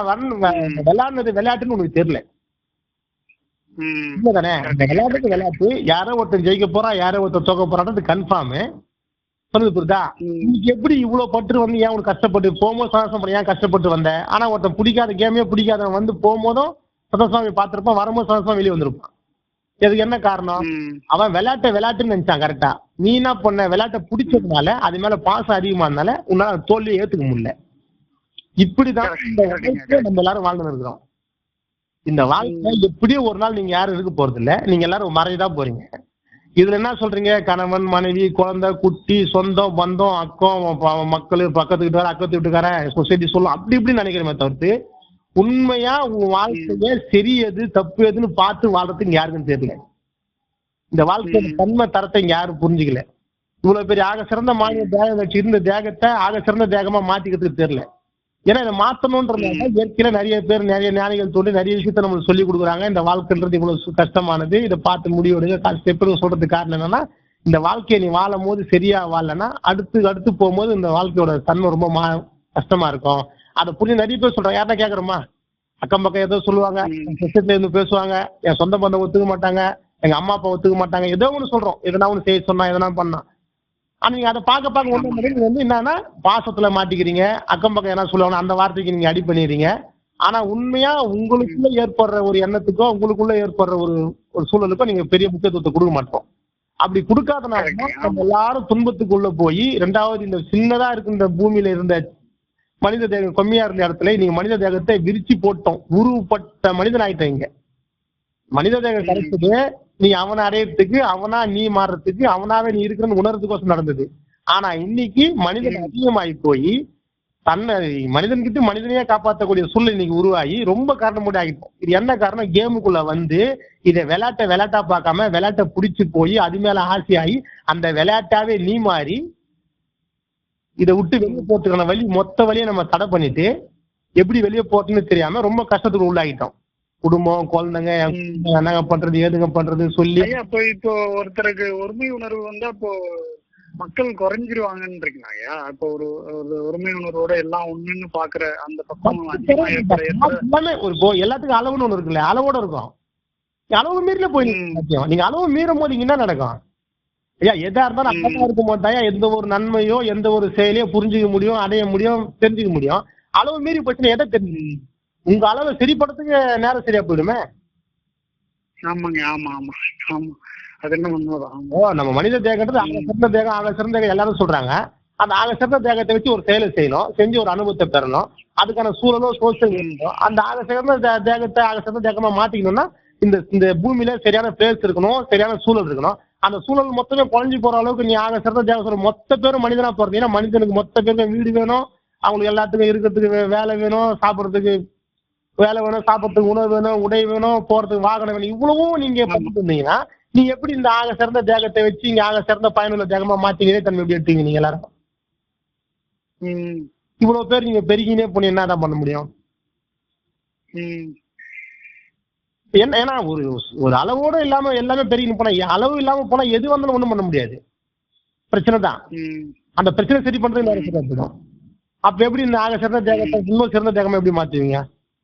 விளையாடுனது விளையாட்டுன்னு உனக்கு தெரியல தானே. இந்த விளையாட்டுக்கு விளையாட்டு, யாரோ ஒருத்தர் ஜெயிக்க போறான், யாரோ ஒருத்தர் தோக்க போறான்றது கன்ஃபார்ம். சொல்லுது புரியுதா? இன்னைக்கு எப்படி இவ்வளவு பட்டு வந்து ஏன் உனக்கு கஷ்டப்பட்டு போகும்போது சந்தோஷம் பண்ணி ஏன் கஷ்டப்பட்டு வந்த, ஆனா ஒருத்தன் பிடிக்காத கேமே பிடிக்காதவன் வந்து போகும்போதும் சந்தோஷமா பார்த்திருப்பான், வரும்போது சந்தோஷமா வெளியே வந்திருப்பான். இதுக்கு என்ன காரணம்? அவன் விளையாட்டுன்னு நினைச்சான். கரெக்டா? நீ என்ன பண்ண, விளையாட்டை பிடிச்சதுனால அது மேல பாசம் அதிகமானால உன்னால தோல்வியை ஏத்துக்க முடியல. இப்படிதான் இந்த வாழ்க்கையில நம்ம எல்லாரும் வாழ்ந்து இருக்கிறோம். இந்த வாழ்க்கை எப்படியும் ஒரு நாள் நீங்க யாரும் இருக்க போறது இல்ல, நீங்க எல்லாரும் மறைஞ்சுதான் போறீங்க. இதுல என்ன சொல்றீங்க, கணவன் மனைவி குழந்தை குட்டி சொந்தம் பந்தம் அக்கம் மக்கள் பக்கத்து வீட்டுக்கார அக்கத்து வீட்டுக்கார சொசைட்டி சொல்லும் அப்படி இப்படி நினைக்கிறமே தவிர்த்து உண்மையா உங்க வாழ்க்கைய சரி எது தப்பு எதுன்னு பார்த்து வாழ்றதுக்கு யாருக்குன்னு தெரியல. இந்த வாழ்க்கையோட தன்மை தரத்தை இங்க யாரும் புரிஞ்சுக்கல. இவ்வளவு பெரிய ஆக சிறந்த மாநில தேகம் வச்சு இருந்த தேகத்தை ஆக சிறந்த தேகமா மாத்திக்கிறதுக்கு தெரியல. ஏன்னா இதை மாத்தணும்ன்றதுனால ஏற்கனவே நிறைய பேர் நிறைய ஞானிகள் தோண்டி நிறைய விஷயத்த நம்மளுக்கு சொல்லி கொடுக்குறாங்க. இந்த வாழ்க்கைன்றது இவ்வளவு கஷ்டமானது, இதை பார்த்து முடிவெடுங்க ஸ்டெப்னு சொல்றதுக்கு காரணம் என்னன்னா, இந்த வாழ்க்கையை நீ வாழும் போது சரியா வாழலன்னா அடுத்து போகும்போது இந்த வாழ்க்கையோட தன்மை ரொம்ப கஷ்டமா இருக்கும். அதை புரிஞ்சு நிறைய பேர் சொல்றாங்க. யாரா கேட்கறோமா, அக்கம் பக்கம் ஏதோ சொல்லுவாங்க, விஷயத்துல இருந்து பேசுவாங்க, என் சொந்த பந்தம் ஒத்துக்க மாட்டாங்க, எங்க அம்மா அப்பா ஒத்துக்க மாட்டாங்க, ஏதோ ஒண்ணு சொல்றோம், எதனா ஒண்ணு செய்ய சொன்னா எதனா பண்ணா. ஆனா நீங்க அதை பார்க்க ஒண்ணு வந்து என்னன்னா பாசத்துல மாட்டிக்கிறீங்க, அக்கம் பக்கம் என்ன சொல்லுவாங்க அந்த வார்த்தைக்கு நீங்க அடி பண்ணிடுறீங்க. ஆனா உண்மையா உங்களுக்குள்ள ஏற்படுற ஒரு எண்ணத்துக்கோ உங்களுக்குள்ள ஏற்படுற ஒரு சூழலுக்கோ நீங்க பெரிய முக்கியத்துவத்தை கொடுக்க மாட்டோம். அப்படி கொடுக்காதனால நம்ம எல்லாரும் துன்பத்துக்குள்ள போய், ரெண்டாவது இந்த சின்னதா இருக்கு இந்த பூமியில இருந்த மனித தேகம் கம்மியா இருந்த இடத்துல நீங்க மனித தேகத்தை விரிச்சு போட்டோம், உருவப்பட்ட மனிதன் ஆயிட்டீங்க. மனித தேகம் கிடைச்சது நீ அவனை அடையறதுக்கு, அவனா நீ மாறுறதுக்கு, அவனாவே நீ இருக்கிறன்னு உணர்றதுக்கோசம் நடந்தது. ஆனா இன்னைக்கு மனிதன் அதிகமாகி போய் தன்னை மனிதன்கிட்ட மனிதனையே காப்பாற்றக்கூடிய சூழ்நிலை இன்னைக்கு உருவாகி ரொம்ப காரணம் கூட ஆகிட்டோம். இது என்ன காரணம்? கேமுக்குள்ள வந்து இதை விளையாட்டா பார்க்காம விளையாட்டை பிடிச்சு போய் அது மேல ஆசையாகி அந்த விளையாட்டாவே நீ மாறி இதை விட்டு வெளியே போறதுக்கான வழி மொத்த வழியை நம்ம தடை பண்ணிட்டு எப்படி வெளியே போறதுன்னு தெரியாம ரொம்ப கஷ்டத்துக்கு உள்ளாகிட்டோம். குடும்பம் குழந்தைங்க என்னங்க பண்றது ஏதுங்க பண்றது சொல்லி. அப்போ இப்போ ஒருத்தருக்கு ஒருமை உணர்வு வந்தா அப்போ மக்கள் குறைஞ்சிருவாங்கன்றீங்களா ஐயா? இப்போ ஒரு ஒருமை உணர்வோட எல்லாம் ஒண்ணுன்னு பாக்குற அந்த பக்கம் எல்லாமே ஒரு எல்லாத்துக்கும் அளவுன்னு ஒண்ணு இருக்குல்ல, அளவோட இருக்கும். அளவு மீறல போய் நீங்க அளவு மீறும் போது என்ன நடக்கும் ஐயா? எதா இருந்தாலும் அப்பதான் இருக்கும் போது தான் எந்த ஒரு நன்மையோ எந்த ஒரு செயலையோ புரிஞ்சுக்க முடியும், அடைய முடியும், தெரிஞ்சுக்க முடியும். அளவு மீறி போச்சுன்னா எதை தெரிஞ்சு உங்க அளவை சரிப்படுறதுக்கு நேரம் சரியா போயிடுமே. ஆமாங்க, ஆமா ஆமா ஆமா, அது என்ன உண்மைதான். நம்ம மனித தேகன்றது ஆக சிறந்த தேகம் எல்லாரும் சொல்றாங்க. அந்த ஆக சிறந்த தேகத்தை வச்சு ஒரு செயலை செய்யணும், செஞ்சு ஒரு அனுபவத்தை பெறணும், அதுக்கான சூழலோ சோசியல் இருக்கணும். அந்த ஆக சிறந்த தேகத்தை ஆக சிறந்த தேகமா மாத்திக்கணும்னா இந்த பூமியில சரியான பிளேஸ் இருக்கணும், சரியான சூழல் இருக்கணும். அந்த சூழல் மொத்தமே குறைஞ்சி போற அளவுக்கு நீ ஆக சிறந்த தேகம் சொல்ற மொத்த பேரும் மனிதனா போறீங்கன்னா மனிதனுக்கு மொத்த பேருக்கும் வீடு வேணும், அவங்களுக்கு எல்லாத்துக்கும் இருக்கிறதுக்கு வேலை வேணும், சாப்பிட்றதுக்கு வேலை வேணும், சாப்பிட்றதுக்கு உணவு வேணும், உடை வேணும், போறதுக்கு வாகனம் வேணும். இவ்வளவும் நீங்க பண்ணிட்டு இருந்தீங்கன்னா நீங்க எப்படி இந்த ஆக சிறந்த தேகத்தை வச்சு இங்க ஆக சிறந்த பயனுள்ள தேகமா மாத்தீங்கன்னே தன்மை எப்படி எடுத்தீங்க நீங்க எல்லாரும்? இவ்வளவு பேர் நீங்க பெருகினே போன என்னதான் பண்ண முடியும்? ஏன்னா ஒரு அளவோட இல்லாம எல்லாமே பெருகின்னு போனா, அளவு இல்லாம போனா எது வந்தாலும் ஒண்ணும் பண்ண முடியாது, பிரச்சனை தான். அந்த பிரச்சனை சரி பண்றது நேரம் சரியா போயிடும். அப்ப எப்படி இந்த ஆக சிறந்த தேகத்தை இன்னும் சிறந்த தேகமா எப்படி மாத்துவீங்க?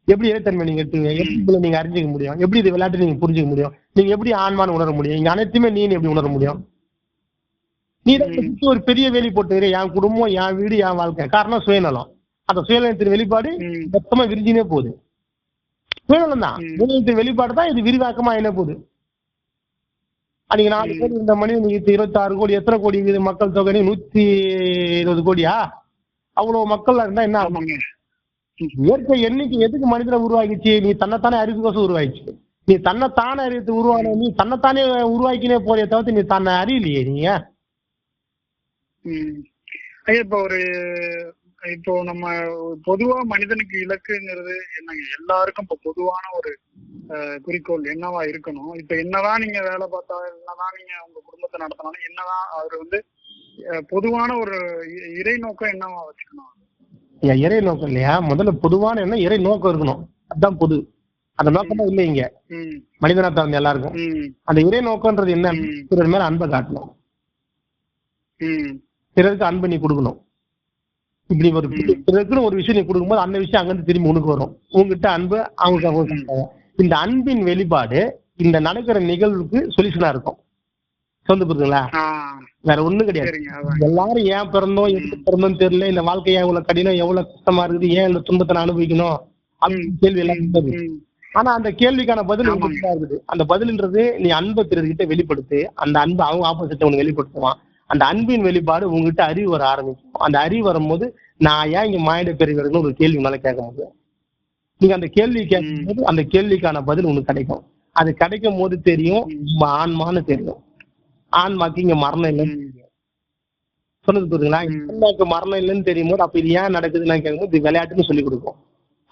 எப்படி இறைத்தன்மை நீங்க எடுத்துங்க, எப்படி நீங்க அறிஞ்சிக்க முடியும், எப்படி இது விளையாட்டு நீங்க புரிஞ்சுக்க முடியும், நீங்க எப்படி ஆன்மான்னு உணர முடியும், இங்க அனைத்துமே நீ எப்படி உணர முடியும்? நீ தான் ஒரு பெரிய வேலி போட்டு என் குடும்பம், என் வீடு, என் வாழ்க்கை. காரணம் சுயநலம். அந்த சுயநலத்தின் வெளிப்பாடு மொத்தமா விரிஞ்சினே போகுது. சுயநலம் தான், சுயநலத்தின் வெளிப்பாடு தான் இது விரிவாக்கமா என்ன போகுது. அன்னைக்கு 4 கோடி இருந்த மணி இன்னைக்கு 26 கோடி. எத்தனை கோடி இருக்குது மக்கள் தொகை? 120 கோடியா? அவ்வளவு மக்கள் இருந்தா என்ன ஆமாங்க? இயற்கை என்னைக்கு எதுக்கு மனிதனை உருவாக்கிச்சு? நீ தன்னைத்தானே அறிவுக்கோசம் உருவாக்கிச்சு. நீ தன்னைத்தானே அறிவித்து உருவான, நீ தன்னைத்தானே உருவாக்கினே போறே தவிர்த்து நீ தன்னை அறியலையே நீங்க. ஐயா இப்போ நம்ம பொதுவா மனிதனுக்கு இலக்குங்கிறது என்னங்க? எல்லாருக்கும் இப்போ பொதுவான ஒரு குறிக்கோள் என்னவா இருக்கணும்? இப்ப என்னதான் நீங்க வேலை பார்த்தா, என்னதான் நீங்க உங்க குடும்பத்தை நடத்தினாலும், என்னதான் அவர் பொதுவான ஒரு இறை நோக்கம் என்னவா வச்சுக்கணும்? இறை நோக்கம் இல்லையா? முதல்ல பொதுவான என்ன இறை நோக்கம் இருக்கணும். அதுதான் பொது. அந்த நோக்கம் தான் இல்லை இங்க மனிதனா பிறந்த எல்லாருக்கும். அந்த இறை நோக்கம்ன்றது என்ன? பிறர் மேல அன்பை காட்டணும், பிறருக்கு அன்பை நீ கொடுக்கணும். இப்படி ஒரு பிறருக்குன்னு ஒரு விஷயம் நீ கொடுக்கும்போது அந்த விஷயம் அங்கிருந்து திரும்பி உனக்கு வரும். உங்ககிட்ட அன்பு அவங்க. இந்த அன்பின் வெளிப்பாடு இந்த நடக்கிற நிகழ்வுக்கு சொல்யூஷனா இருக்கும். சொல்ல புரியுதுங்களா? வேற ஒண்ணும் கிடையாது. எல்லாரும் ஏன் பிறந்தோம், எப்படி பிறந்தோம் தெரியல, இந்த வாழ்க்கை ஏன் இவ்வளவு கடினம், எவ்வளவு கஷ்டமா இருக்குது, ஏன் இந்த துன்பத்தை நான் அனுபவிக்கணும் அப்படின்னு கேள்வி எல்லாம் இருக்குது. ஆனா அந்த கேள்விக்கான பதில் இருக்குது. அந்த பதில்ன்றது நீ அன்பை பிறர்கிட்ட வெளிப்படுத்து. அந்த அன்பு அவங்க ஆப்போசிட்ட உனக்கு வெளிப்படுத்துவான். அந்த அன்பின் வெளிப்பாடு உங்ககிட்ட அறிவு வர ஆரம்பிக்கும். அந்த அறிவு வரும்போது நான் ஏன் இங்க மாயிட பெரியவர்கள் ஒரு கேள்வி மேல கேட்க முடியும். நீங்க அந்த கேள்வி கேட்கும்போது அந்த கேள்விக்கான பதில் உனக்கு கிடைக்கும். அது கிடைக்கும் போது தெரியும் ஆன்மான்னு தெரியும். ஆன்மாக்கு இங்க மரணம் இல்லைன்னு தெரியும். சொன்னது புரியுதுங்களா? ஆன்மாக்கு மரணம் இல்லைன்னு தெரியும் போது அப்ப இது ஏன் நடக்குதுன்னு கேட்கும்போது இது விளையாட்டுன்னு சொல்லி கொடுக்கும்.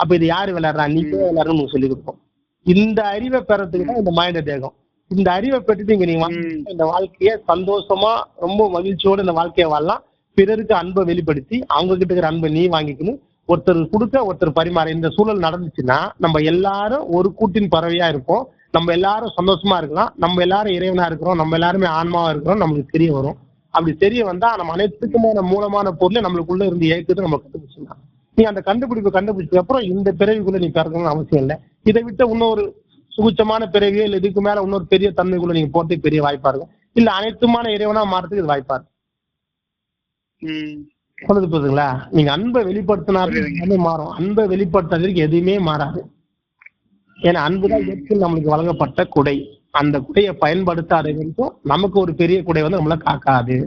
அப்ப இது யாரு விளையாடுறா, நீங்க விளையாடுறன்னு சொல்லி கொடுக்கும். இந்த அறிவை பெறத்துக்கு தான் இந்த மாயிட தேகம். இந்த அறிவை பெற்றுட்டு இங்க நீங்க இந்த வாழ்க்கைய சந்தோஷமா ரொம்ப மகிழ்ச்சியோட இந்த வாழ்க்கைய வாழலாம். பிறருக்கு அன்பை வெளிப்படுத்தி அவங்க கிட்ட இருக்கிற அன்பை நீ வாங்கிக்கணும். ஒருத்தர் கொடுக்க ஒருத்தர் பரிமாற இந்த சூழல் நடந்துச்சுன்னா நம்ம எல்லாரும் ஒரு கூட்டின் பறவையா இருப்போம். நம்ம எல்லாரும் சந்தோஷமா இருக்கலாம். நம்ம எல்லாரும் இறைவனா இருக்கிறோம். நம்ம எல்லாருமே ஆன்மாவா இருக்கிறோம். நம்மளுக்கு தெரிய வரும். அப்படி தெரிய வந்தா நம்ம அனைத்துக்குமான மூலமான பொருளை நம்மளுக்குள்ள இருந்து ஏற்குது நம்ம கண்டுபிடிச்சிடலாம். நீ அந்த கண்டுபிடிச்சதுக்கு அப்புறம் இந்த பிறவிக்குள்ள நீ பிறக்கணும்னு அவசியம் இல்லை. இதை விட்டு இன்னொரு சுகுச்சமான பிறவியோ இல்லை இதுக்கு மேல இன்னொரு பெரிய தன்மைக்குள்ள நீங்க போறதுக்கு பெரிய வாய்ப்பா இருக்கும். இல்ல அனைத்துமான இறைவனா மாறதுக்கு இது வாய்ப்பா இருக்கும். சொல்லுது போதுங்களா? நீங்க அன்பை வெளிப்படுத்தினாலும் மாறும். அன்பை வெளிப்படுத்துறதுக்கு எதுவுமே மாறாது. ஏன்னா அன்புதான் இயற்கை நம்மளுக்கு வழங்கப்பட்ட குடை. அந்த குடையை பயன்படுத்தாத வரைக்கும் நமக்கு ஒரு பெரிய குடை நம்மள காக்காது.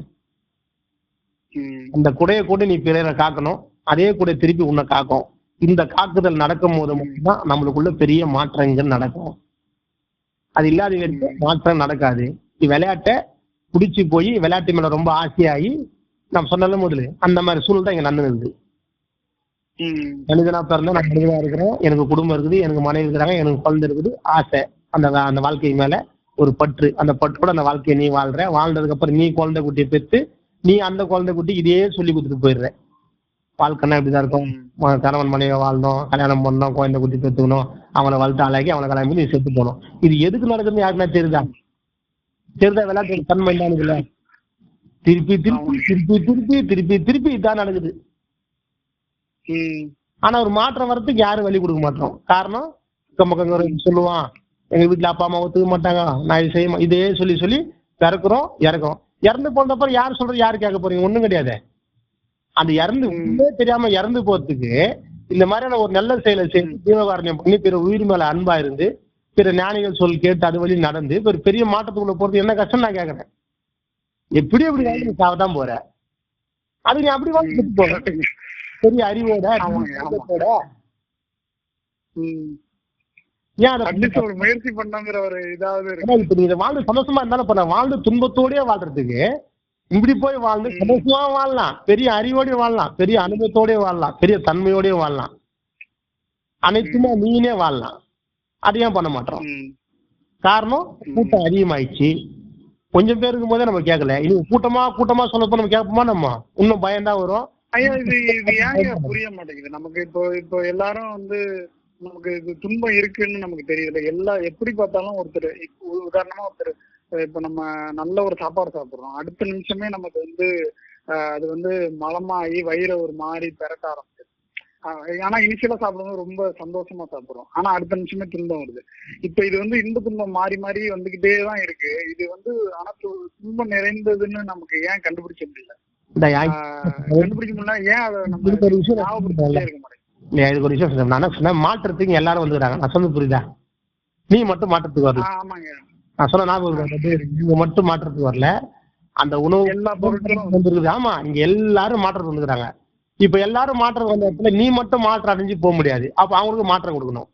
அந்த குடையை கூட நீ பிறரை காக்கணும். அதே குடை திருப்பி உன்னை காக்கும். இந்த காக்குதல் நடக்கும் போது மட்டும்தான் நம்மளுக்குள்ள பெரிய மாற்றங்கள் நடக்கும். அது இல்லாத வரைக்கும் மாற்றம் நடக்காது. விளையாட்டை பிடிச்சி போய் விளையாட்டு மேல ரொம்ப ஆசையாகி நம்ம சொன்னாலும் முதல்ல அந்த மாதிரி சூழல் தான் இங்க நடந்துருது. மனிதனா பிறந்தா நான் மனிதனா இருக்கிறேன், எனக்கு குடும்பம் இருக்குது, எனக்கு மனைவி இருக்கிறாங்க, எனக்கு குழந்தை இருக்குது, ஆசை. அந்த வாழ்க்கை மேல ஒரு பற்று. அந்த பற்றோட அந்த வாழ்க்கையை நீ வாழ்ற. வாழ்ந்ததுக்கு அப்புறம் நீ குழந்தை குட்டியை பெற்று நீ அந்த குழந்தை குட்டி இதையே சொல்லி கொடுத்துட்டு போயிடுற. வாழ்க்கைன்னா இப்படிதான் இருக்கும். கணவன் மனைவியை வாழணும், கல்யாணம் பண்ணணும், குழந்தை குட்டி பெற்றுக்கணும், அவனை வளர்த்து ஆளாக்கி அவனை கல்யாணம் பண்ணி நீ செத்து போகணும். இது எதுக்கு நடக்குதுன்னு யாருக்குன்னா தெரியுதா? விளையாட்டு தன்மை இல்ல. திருப்பி திருப்பி திருப்பி திருப்பி திருப்பி திருப்பி இதான் நடக்குது. ஆனா ஒரு மாற்றம் வர்றதுக்கு யாரும் வழி கொடுக்க மாட்டோம். காரணம் சொல்லுவான், எங்க வீட்டுல அப்பா அம்மா ஒத்துக்க மாட்டாங்க, நான் இது செய்ய இதே சொல்லி சொல்லி பிறக்கிறோம், இறக்குறோம். இறந்து போனப்பறம் யாரு சொல்றது, யாரு கேட்க போறீங்க? ஒண்ணும் கிடையாது. அந்த இறந்து தெரியாம இறந்து போறதுக்கு இந்த மாதிரியான ஒரு நல்ல செயலை செய்து ஜீவகாரணியம் பண்ணி பிற உயிர் மேல அன்பா இருந்து பிற ஞானிகள் சொல் கேட்டு அது வழி நடந்து ஒரு பெரிய மாற்றத்துக்குள்ள போறது என்ன கஷ்டம் நான் கேட்கறேன். எப்படி எப்படி வாழ்ந்து நீ சாவதான் போற. அது நீ அப்படி வாழ்ந்து போற பெரிய அறிவோட முயற்சி பண்ணாங்கிற ஒரு இதாவது இப்ப நீ வாழ்ந்து சந்தோஷமா இருந்தாலும் பண்ண வாழ்ந்து துன்பத்தோடய வாழ்றதுக்கு இப்படி போய் வாழ்ந்து சந்தோஷமா வாழலாம், பெரிய அறிவோடய வாழலாம், பெரிய அனுபவத்தோடய வாழலாம், பெரிய தன்மையோடய வாழலாம், அனைத்துமே நீனே வாழலாம். அது ஏன் பண்ண மாட்டோம்? காரணம் கூட்டம் அதிகமாயிடுச்சு. கொஞ்சம் பேர் இருக்கும் போதே நம்ம கேட்கல. இது கூட்டமா கூட்டமா சொல்லப்போ நம்ம கேட்போமா? நம்ம இன்னும் பயம்தான் வரும். ஐயா இது ஏன் புரிய மாட்டேங்குது நமக்கு? இப்போ எல்லாரும் நமக்கு இது துன்பம் இருக்குன்னு நமக்கு தெரியல. எப்படி பார்த்தாலும் ஒருத்தர் உதாரணமா ஒருத்தர் இப்ப நம்ம நல்ல ஒரு சாப்பாடு சாப்பிடுறோம், அடுத்த நிமிஷமே நமக்கு அது மலமாகி வயிறை ஒரு மாதிரி பெரட்ட ஆரம்பிச்சு. ஆனா இனிஷியலா சாப்பிடும்போது ரொம்ப சந்தோஷமா சாப்பிடுறோம், ஆனா அடுத்த நிமிஷமே துன்பம் வருது. இப்ப இது வந்து இன்ப துன்பம் மாறி மாறி வந்துகிட்டே தான் இருக்கு. இது வந்து ஆனா துன்பம் நிறைந்ததுன்னு நமக்கு ஏன் கண்டுபிடிக்க முடியல? கண்டுபிடிக்க முடியல, ஏன் அதை நம்ம இதுக்கு ஒரு விஷயம் ஞாபகப்படுத்திட்டே இருக்க மாட்டேங்குது? இதுக்கு ஒரு விஷயம் சொன்னேன். நான் என்ன சொன்னேன், மாற்றத்துக்கு எல்லாரும் வந்துக்கிறாங்க. நான் சொன்னது புரியுதா? நீ மட்டும் மாற்றத்துக்கு வரல. ஆமாங்க. நான் சொன்ன ஞாபகம் நீங்க மட்டும் மாற்றத்துக்கு வரல. அந்த உணவு எல்லா பொருட்களும் வந்துருக்குது. ஆமா, இங்க எல்லாரும் மாற்றத்துக்கு வந்துக்கிறாங்க. இப்ப எல்லாரும் மாற்றம் வந்த இடத்துல நீ மட்டும் மாற்றம் அடைஞ்சு போக முடியாது. அப்ப அவங்களுக்கு மாற்றம் கொடுக்கணும்.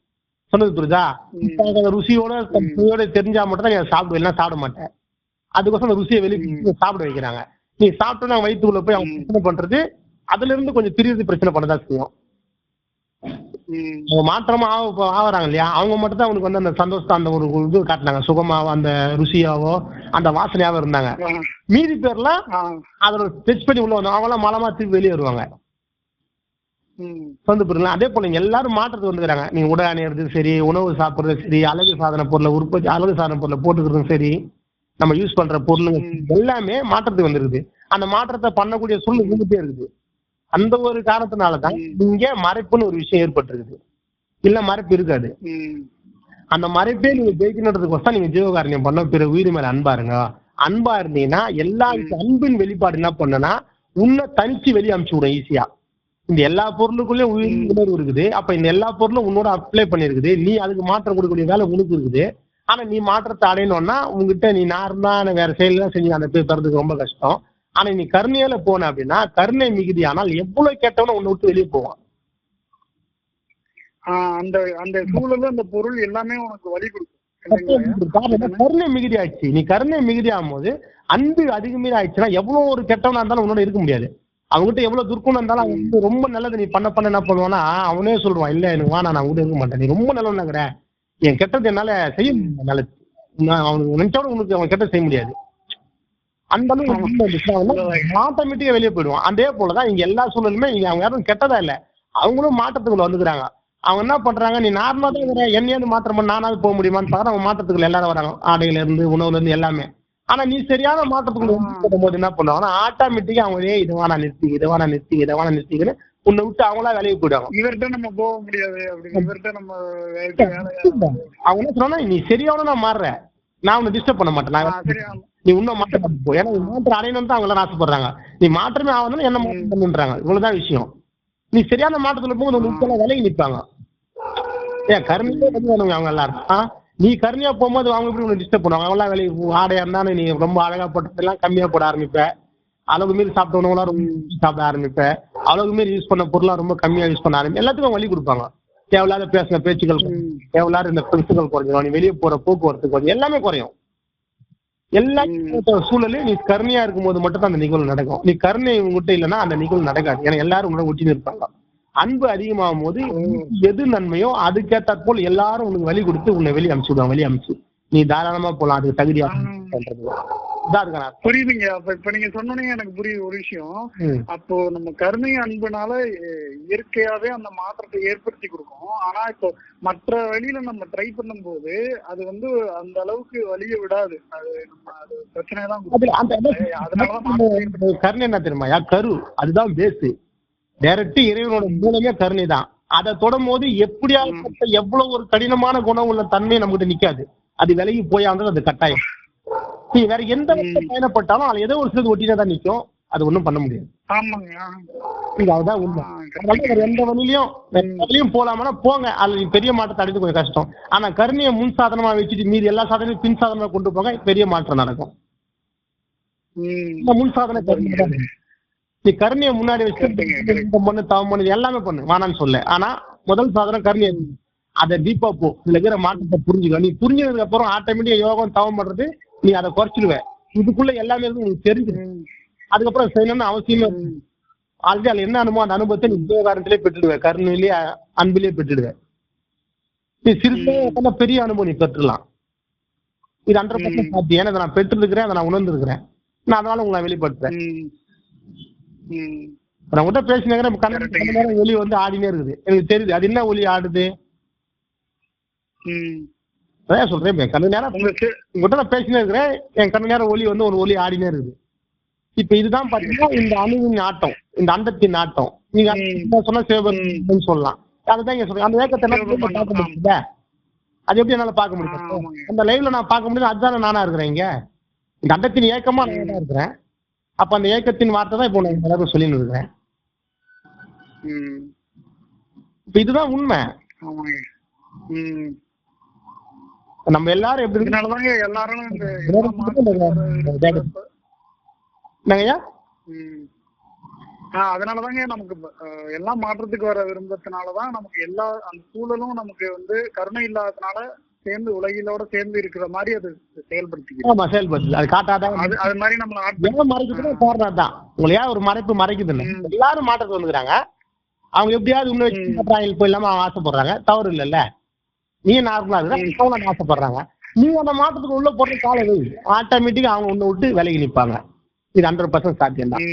சொன்னது புரியுதா? இப்ப அந்த ருசியோட தெரிஞ்சா மட்டும் தான் நீ சாப்பிடுவேன், இல்லைன்னா சாப்பிட மாட்டேன். அதுக்கோசம் அந்த ருசியை வெளியே சாப்பிட வைக்கிறாங்க. நீ சாப்பிட்டோன்னா வயிற்றுக்குள்ள போய் அவங்க பிரச்சனை பண்றது, அதுல இருந்து கொஞ்சம் பிரிவு பிரச்சனை பண்ணதான் செய்யும். அவங்க மாற்றமா ஆகுறாங்க இல்லையா, அவங்க மட்டும் தான் அவனுக்கு வந்து அந்த சந்தோஷத்தை அந்த ஒரு இது காட்டினாங்க, சுகமாவோ அந்த ருசியாவோ அந்த வாசனையாவோ இருந்தாங்க. மீதி பேர்லாம் அதோட டெஸ்ட் பண்ணி உள்ள வந்தோம், அவங்களாம் மலமா திருப்பி வெளியே வருவாங்க. வந்து புரியல. அதே போல எல்லாரும் மாற்றத்துக்கு வந்துக்கிறாங்க. நீங்க உடை அணியறது சரி, உணவு சாப்பிடுறது சரி, அழகு சாதன பொருளை உற்பத்தி அழகு சாதன பொருளை போட்டுக்கிறதும் சரி, நம்ம யூஸ் பண்ற பொருளுங்க எல்லாமே மாற்றத்துக்கு வந்துருக்குது. அந்த மாற்றத்தை பண்ணக்கூடிய சூழ்நிலை இருந்துட்டே இருக்குது. அந்த ஒரு காரணத்தினாலதான் இங்க மறைப்புன்னு ஒரு விஷயம் ஏற்பட்டிருக்குது. இல்ல மறைப்பு இருக்காது. அந்த மறைப்பே நீங்க ஜெயிக்கணுன்றதுக்கோசம் நீங்க ஜீவகாரண்யம் பண்ண, பிற உயிர் மேல அன்பா இருங்க. அன்பா இருந்தீங்கன்னா எல்லா அன்பின் வெளிப்பாடு என்ன பண்ணனா உன்னை தனிச்சு வெளியே அனுப்பிச்சு விடும் ஈஸியா. இந்த எல்லா பொருளுக்குள்ளயும் உயிர் உணர்வு இருக்குது. அப்ப இந்த எல்லா பொருளும் உன்னோட அப்ளை பண்ணிருக்குது. நீ அதுக்கு மாற்றம் கொடுக்கக்கூடிய வேலை உனக்கு இருக்குது. ஆனா நீ மாற்றத்தை அடையணும்னா உங்ககிட்ட நீ நார்மலா வேற செயலாம் செஞ்சு அந்த பேர் தரதுக்கு ரொம்ப கஷ்டம். ஆனா நீ கருணையில போன அப்படின்னா கருணை மிகுதி, ஆனால் எவ்வளவு கேட்டவன உன்னை விட்டு வெளியே போவான். அந்த அந்த சூழல் அந்த பொருள் எல்லாமே உனக்கு வழி கொடுக்கும். கருணை மிகுதி ஆயிடுச்சு. நீ கருணை மிகுதி ஆகும் போது அன்பு அதிகமே ஆயிடுச்சுன்னா எவ்வளவு ஒரு கெட்டவனா இருந்தாலும் உன்னோட இருக்க முடியாது. அவங்ககிட்ட எவ்வளவு துர்க்குணம் இருந்தாலும் அவன் வந்து ரொம்ப நல்லது நீ பண்ண என்ன பண்ணுவானா அவனே சொல்லுவான், இல்ல எனக்கு வா நான் கூட இருக்க மாட்டேன், நீ ரொம்ப நல்லவனாங்கிற, என் கெட்டது என்னால செய்ய முடியும், நல்லது அவனுக்கு நினைச்சாலும் உனக்கு அவன் கெட்டது செய்ய முடியாது. அந்த அளவுக்கு ஆட்டோமேட்டிக்கா வெளியே போயிடுவான். அதே போலதான் இங்க எல்லா சூழலுமே இங்க அவங்க யாரும் கெட்டதா இல்ல, அவங்களும் மாற்றத்துக்குள்ள வந்துக்கிறாங்க. அவங்க என்ன பண்றாங்க, நீ நார்மலா தான் இருக்கிற என்னையாவது மாற்றம் பண்ண நானாவது போக முடியுமான்னு பாக்குற, அவங்க மாற்றத்துக்குள்ள எல்லாரும் வராங்க, ஆடையில இருந்து உணவுல இருந்து எல்லாமே. ஆனா நீ சரியான மாற்றத்துக்குள்ள போது என்ன பண்ணுவாங்க, ஆட்டோமேட்டிக்கா அவங்க இதுவான நிறுத்திக்கிறேன் உன்னை விட்டு அவங்களா வேலைக்கு போயிடுவாங்க. இவர்கிட்ட நம்ம போக முடியாது அப்படின்னு இவர்கிட்ட நம்ம அவங்க என்ன சொன்னா, நீ சரியான நான் மாறுற, நான் உன்னை டிஸ்டர்ப் பண்ண மாட்டேன், நீ இன்னும் மாற்றம் போ, ஏன்னா மாற்றம் அடையணும் தான் அவங்க ஆசைப்படுறாங்க. நீ மாற்றமே ஆகணும் என்ன மாற்றம் பண்ணுன்றாங்க. இவ்வளவுதான் விஷயம். நீ சரியான மாற்றத்துல போகும்போது விலைக்கு நிற்பாங்க. ஏன் கருணையே வந்து அவங்க எல்லாரும் நீ கருணையா போகும்போது அவங்க எப்படி உன்னை டிஸ்டர்ப் பண்ணுவாங்க. அவங்களாம் வேலைக்கு ஆடையா இருந்தாலும் நீ ரொம்ப அழகா போட்டதெல்லாம் கம்மியா போட ஆரம்பிப்ப, அளவுக்கு மீறி சாப்பிட்ட உணவுலாம் ரொம்ப சாப்பிட ஆரம்பிப்ப, அளவுக்கு மீறி யூஸ் பண்ண பொருளாம் ரொம்ப கம்மியா யூஸ் பண்ண ஆரம்பிப்ப. எல்லாத்துக்கும் வழி கொடுப்பாங்க. தேவையில்லாத பேசுன பேச்சுக்கள், தேவையில்லாத இந்த பெருசுகள் குறைஞ்சிடும், நீ வெளியே போற போக்குவரத்து குறையும், எல்லாமே குறையும். எல்லா சூழலையும் நீ கருணையா இருக்கும் போது மட்டும் தான் அந்த நிகழ்வு நடக்கும். நீ கருணை உங்ககிட்ட இல்லைன்னா அந்த நிகழ்வு நடக்காது. ஏன்னா எல்லாரும் உங்களை ஒட்டின்னு இருப்பாங்க. அன்பு அதிகமாகும் போது எது நன்மையோ அதுக்கேற்ற போல் எல்லாரும் உனக்கு வழி கொடுத்து உன்னை வெளியே அனுப்பிச்சு விடுவாங்க. வெளியே அனுப்பிச்சு நீ தாராளமா போலாம், அதுக்கு தகுதியா பண்றது. புரியுதுங்க. அப்ப இப்ப நீங்க சொன்னீங்க எனக்கு புரியுது ஒரு விஷயம். அப்போ நம்ம கருணை அன்புனால இயற்கையாவே அந்த மாற்றத்தை ஏற்படுத்தி கொடுக்கும். ஆனா இப்போ மற்ற வழியில நம்ம ட்ரை பண்ணும் போது அது வந்து அந்த அளவுக்கு வழிய விடாது. அது நம்ம அது பிரச்சனை தான். அதனாலதான் கருணை என்ன தெரியுமா, கரு அதுதான் பேஸ். டைரக்ட் இறைவனோட மூலமே கருணை தான். அதை தொடும் போது எப்படியாப்பட்ட எவ்வளவு ஒரு கடினமான குணம் உள்ள தன்மை நமக்கு நிக்காது. அது விலகி போயாங்கிறது அது கட்டாயம். நீ வேற எந்த பயணப்பட்டாலும் அது ஏதோ ஒரு சிலது ஒட்டினா தான் நிற்கும். அது ஒண்ணும் பண்ண முடியாது. அதுதான் உண்மை. எந்த வழியிலையும் போலாமனா போங்க, அது பெரிய மாற்றத்தை அடைந்து கொஞ்சம் கஷ்டம். ஆனா கருணையை முன் சாதனமா வச்சுட்டு மீதி எல்லா சாதனையும் பின் சாதனமா கொண்டு போங்க, பெரிய மாற்றம் நடக்கும். முன் சாதனை கருணை. நீ கருணையை முன்னாடி வச்சு பண்ணு, தவம் பண்ணு, எல்லாமே பண்ணு, வானான்னு சொல்ல. ஆனா முதல் சாதனம் கருணையை. அதை டீப்பா போ, இதுல இருக்கிற மாற்றத்தை புரிஞ்சுக்க. நீ புரிஞ்சதுக்கு அப்புறம் ஆட்டோமேட்டிக்கா யோகம் தவம் பண்றது நீ அதை குறைச்சிடுவ. இதுக்குள்ள எல்லாமே இருக்கு உனக்கு தெரிஞ்சுது. அதுக்கப்புறம் செய்யணும்னு அவசியமே ஆல்ரெடி அதுல என்ன அனுபவம், அந்த அனுபவத்தை நீ ஜீவகாரணத்திலே பெற்றுடுவேன், கருணையிலேயே அன்பிலேயே பெற்றுடுவேன். நீ சிறுத்தை பெரிய அனுபவம் நீ பெற்றுலாம். இது 100% சாத்தியம். ஏன்னா நான் பெற்றிருக்கிறேன், அதை நான் உணர்ந்துருக்கிறேன். நான் அதனால உங்களை வெளிப்படுத்துறேன். நான் உங்கள்கிட்ட பேசினேன், கண்ணு நேரம் ஒலி வந்து ஆடினே இருக்குது, எனக்கு தெரியுது அது என்ன ஒலி ஆடுது. சொல்றேன், கண்ணு நேரம் உங்ககிட்ட நான் பேசினே இருக்கிறேன், என் கண்ணு நேரம் ஒலி வந்து ஒரு ஒலி ஆடினே இருக்குது. இப்ப இதுதான் பாத்தீங்கன்னா இந்த அணுவின் ஆட்டம், இந்த அண்டத்தின் ஆட்டம். நீங்க சொன்ன சிவபெருமான் சொல்லலாம். அதுதான் இங்க சொல்றேன். அந்த ஏக்கத்தை பார்க்க முடியுது. அது எப்படி என்னால பார்க்க முடியும்? அந்த லைவ்ல நான் பார்க்க முடியும். அதுதானே நானா இருக்கிறேன் இங்க. இந்த அண்டத்தின் ஏக்கமா நான் தான் இருக்கிறேன். அப்ப அந்த ஏக்கத்தின் வார்த்தை தான் இப்போ நான் எல்லாரும் சொல்லிட்டு இருக்கிறேன். இப்ப இதுதான் உண்மை. நம்ம எல்லாரும் எப்படி எல்லாரும் என்னங்கய்யா? அதனாலதாங்க நமக்கு எல்லாம் மாற்றத்துக்கு வர விரும்பத்தினாலதான் நமக்கு எல்லா அந்த சூழலும் நமக்கு வந்து கருணை இல்லாததுனால சேர்ந்து உலகிலோட சேர்ந்து இருக்கிற மாதிரி அது செயல்படுது. அது காட்டாதான் அது மாதிரி நம்மள மறைக்குதுன்னு காரணம் தான். உங்களையா ஒரு மறைப்பு மறைக்குதுன்னு எல்லாரும் மாற்றத்துக்கு வந்துக்கிறாங்க. அவங்க எப்படியாவது உள்ள வச்சு மாற்றாயில் போயிடலாம அவங்க ஆசைப்படுறாங்க. தவறு இல்லைல்ல. நீ நார்மலா இருக்கிற ஆசைப்படுறாங்க. நீ அந்த மாற்றத்துக்கு உள்ள போடுற காலை ஆட்டோமேட்டிக்கா அவங்க உன்னை விட்டு விலகி நிற்பாங்க. இது 100% சாத்தியம் தான்.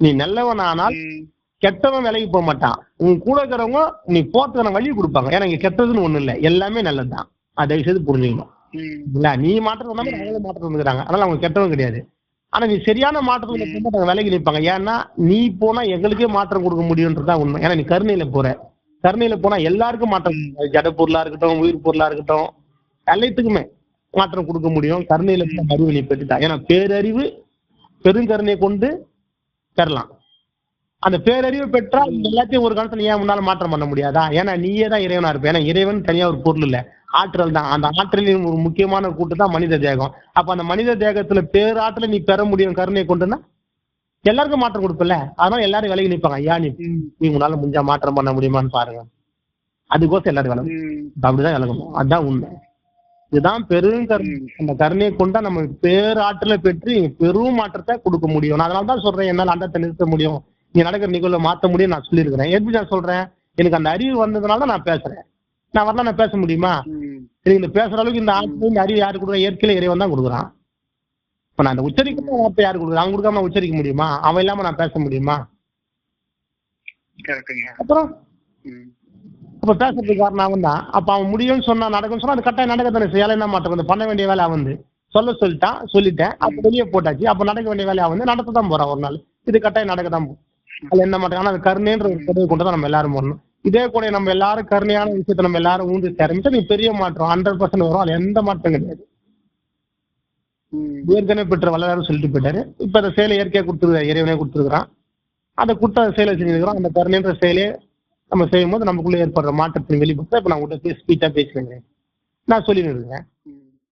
நீ நல்லவன் ஆனால் கெட்டவன் விலகி போக மாட்டான். உன் கூட இருக்கிறவங்க நீ போறதுக்கான வழி கொடுப்பாங்க. ஏன்னா இங்க கெட்டதுன்னு ஒண்ணு இல்லை, எல்லாமே நல்லதுதான். அதை செய்து புரிஞ்சுக்கணும். இல்ல நீ மாற்றம் வந்தாலும் அவங்களும் மாற்றம் வந்துக்கிறாங்க. அதனால அவங்க கெட்டவன் கிடையாது. ஆனா நீ சரியான மாற்றத்துக்கு விலகி நிற்பாங்க. ஏன்னா நீ போனா எங்களுக்கே மாற்றம் கொடுக்க முடியும்ன்றதுதான் உண்மை. ஏன்னா நீ கருணையில போற. கருணையில போனா எல்லாருக்கும் மாற்றம், ஜட பொருளா இருக்கட்டும், உயிர் பொருளா இருக்கட்டும், எல்லாத்துக்குமே மாற்றம் கொடுக்க முடியும். கருணையில அறிவு நீ பெற்றுட்டா. ஏன்னா பேரறிவு பெருங்கருணையை கொண்டு பெறலாம். அந்த பேரறிவு பெற்றா எல்லாத்தையும் ஒரு காலத்துல ஏன் முன்னால மாற்றம் பண்ண முடியாதா? ஏன்னா நீயே தான் இறைவனா இருப்ப. ஏன்னா இறைவன் தனியா ஒரு பொருள் இல்ல, ஆற்றல் தான். அந்த ஆற்றலின் ஒரு முக்கியமான கூட்டு தான் மனித தேகம். அப்ப அந்த மனித தேகத்துல பேராற்றலை நீ பெற முடியும் கருணையை கொண்டுன்னா எல்லாருக்கும் மாற்றம் கொடுப்பல. அதனால எல்லாரும் விலகி நிற்பாங்க. ஐயா நீ உன்னால முடிஞ்சா மாற்றம் பண்ண முடியுமான்னு பாருங்க. அதுக்கோசம் எல்லாரும் விலகும். அப்படிதான் விலகணும். அதுதான் உண்மை. இதுதான் பெருங்கருணை. அந்த கருணையை கொண்டா நம்ம பேராற்றலை பெற்று பெரும் மாற்றத்தை கொடுக்க முடியும். நான் அதனால தான் சொல்றேன், என்னால அண்டத்தை நிறுத்த முடியும், நீ நடக்கிற நிகழ்வை மாற்ற முடியும் நான் சொல்லியிருக்கிறேன். எப்படி நான் சொல்றேன்? எனக்கு அந்த அறிவு வந்ததுனால நான் பேசுறேன். நான் வரலாம் நான் பேச முடியுமா? எனக்கு இந்த பேசுற அளவுக்கு இந்த ஆற்றல் இந்த அறிவு யாரு கொடுக்குறா? இயற்கையில இறைவன் தான் கொடுக்குறான். இப்ப நான் அந்த உச்சரிக்க வார்த்தை யாரு கொடுக்குறேன்? அவன் கொடுக்காம நான் உச்சரிக்க முடியுமா? அவன் இல்லாம நான் பேச முடியுமா? அப்புறம் அப்ப பேசுறதுக்கு காரணம் அவன் தான். அப்ப அவன் முடியும்னு சொன்னா நடக்கும்னு சொன்னா அது கட்டாயம் நடக்கத்தானே செய்யல. என்ன மாற்றம் பண்ண வேண்டிய வேலை அவன் சொல்லிட்டேன். அப்ப வெளியே போட்டாச்சு. அப்ப நடக்க வேண்டிய வேலையை அவன் நடத்த தான் போறான். ஒரு நாள் இது கட்டாயம் நடக்க தான் போகும். அது என்ன மாட்டோம். ஆனா அது கருணைன்ற ஒரு கொடையை கொண்டு தான் நம்ம எல்லாரும் போடணும். இதே கூட நம்ம எல்லாரும் கருணையான விஷயத்த நம்ம எல்லாரும் ஊன்றி ஆரம்பிச்சா நீ பெரிய மாற்றம் 100% வரும். அது எந்த மாற்றம் கிடையாது. ஏற்கனவே பெற்ற வல்லதாரும் சொல்லிட்டு போயிட்டாரு. இப்ப அந்த செயலை இயற்கையா கொடுத்துருக்காரு, இறைவனே கொடுத்துருக்கான். அதை கொடுத்த செயலை செஞ்சிருக்கிறோம். அந்த கருணைன்ற செயலே நம்ம செய்யும் போது நமக்குள்ள ஏற்படுற மாற்றத்தின் வெளிப்பட்டா இப்ப நான் உங்கள்கிட்ட ஸ்பீச்சா பேசுறேன், நான் சொல்லிட்டு இருக்கேன்.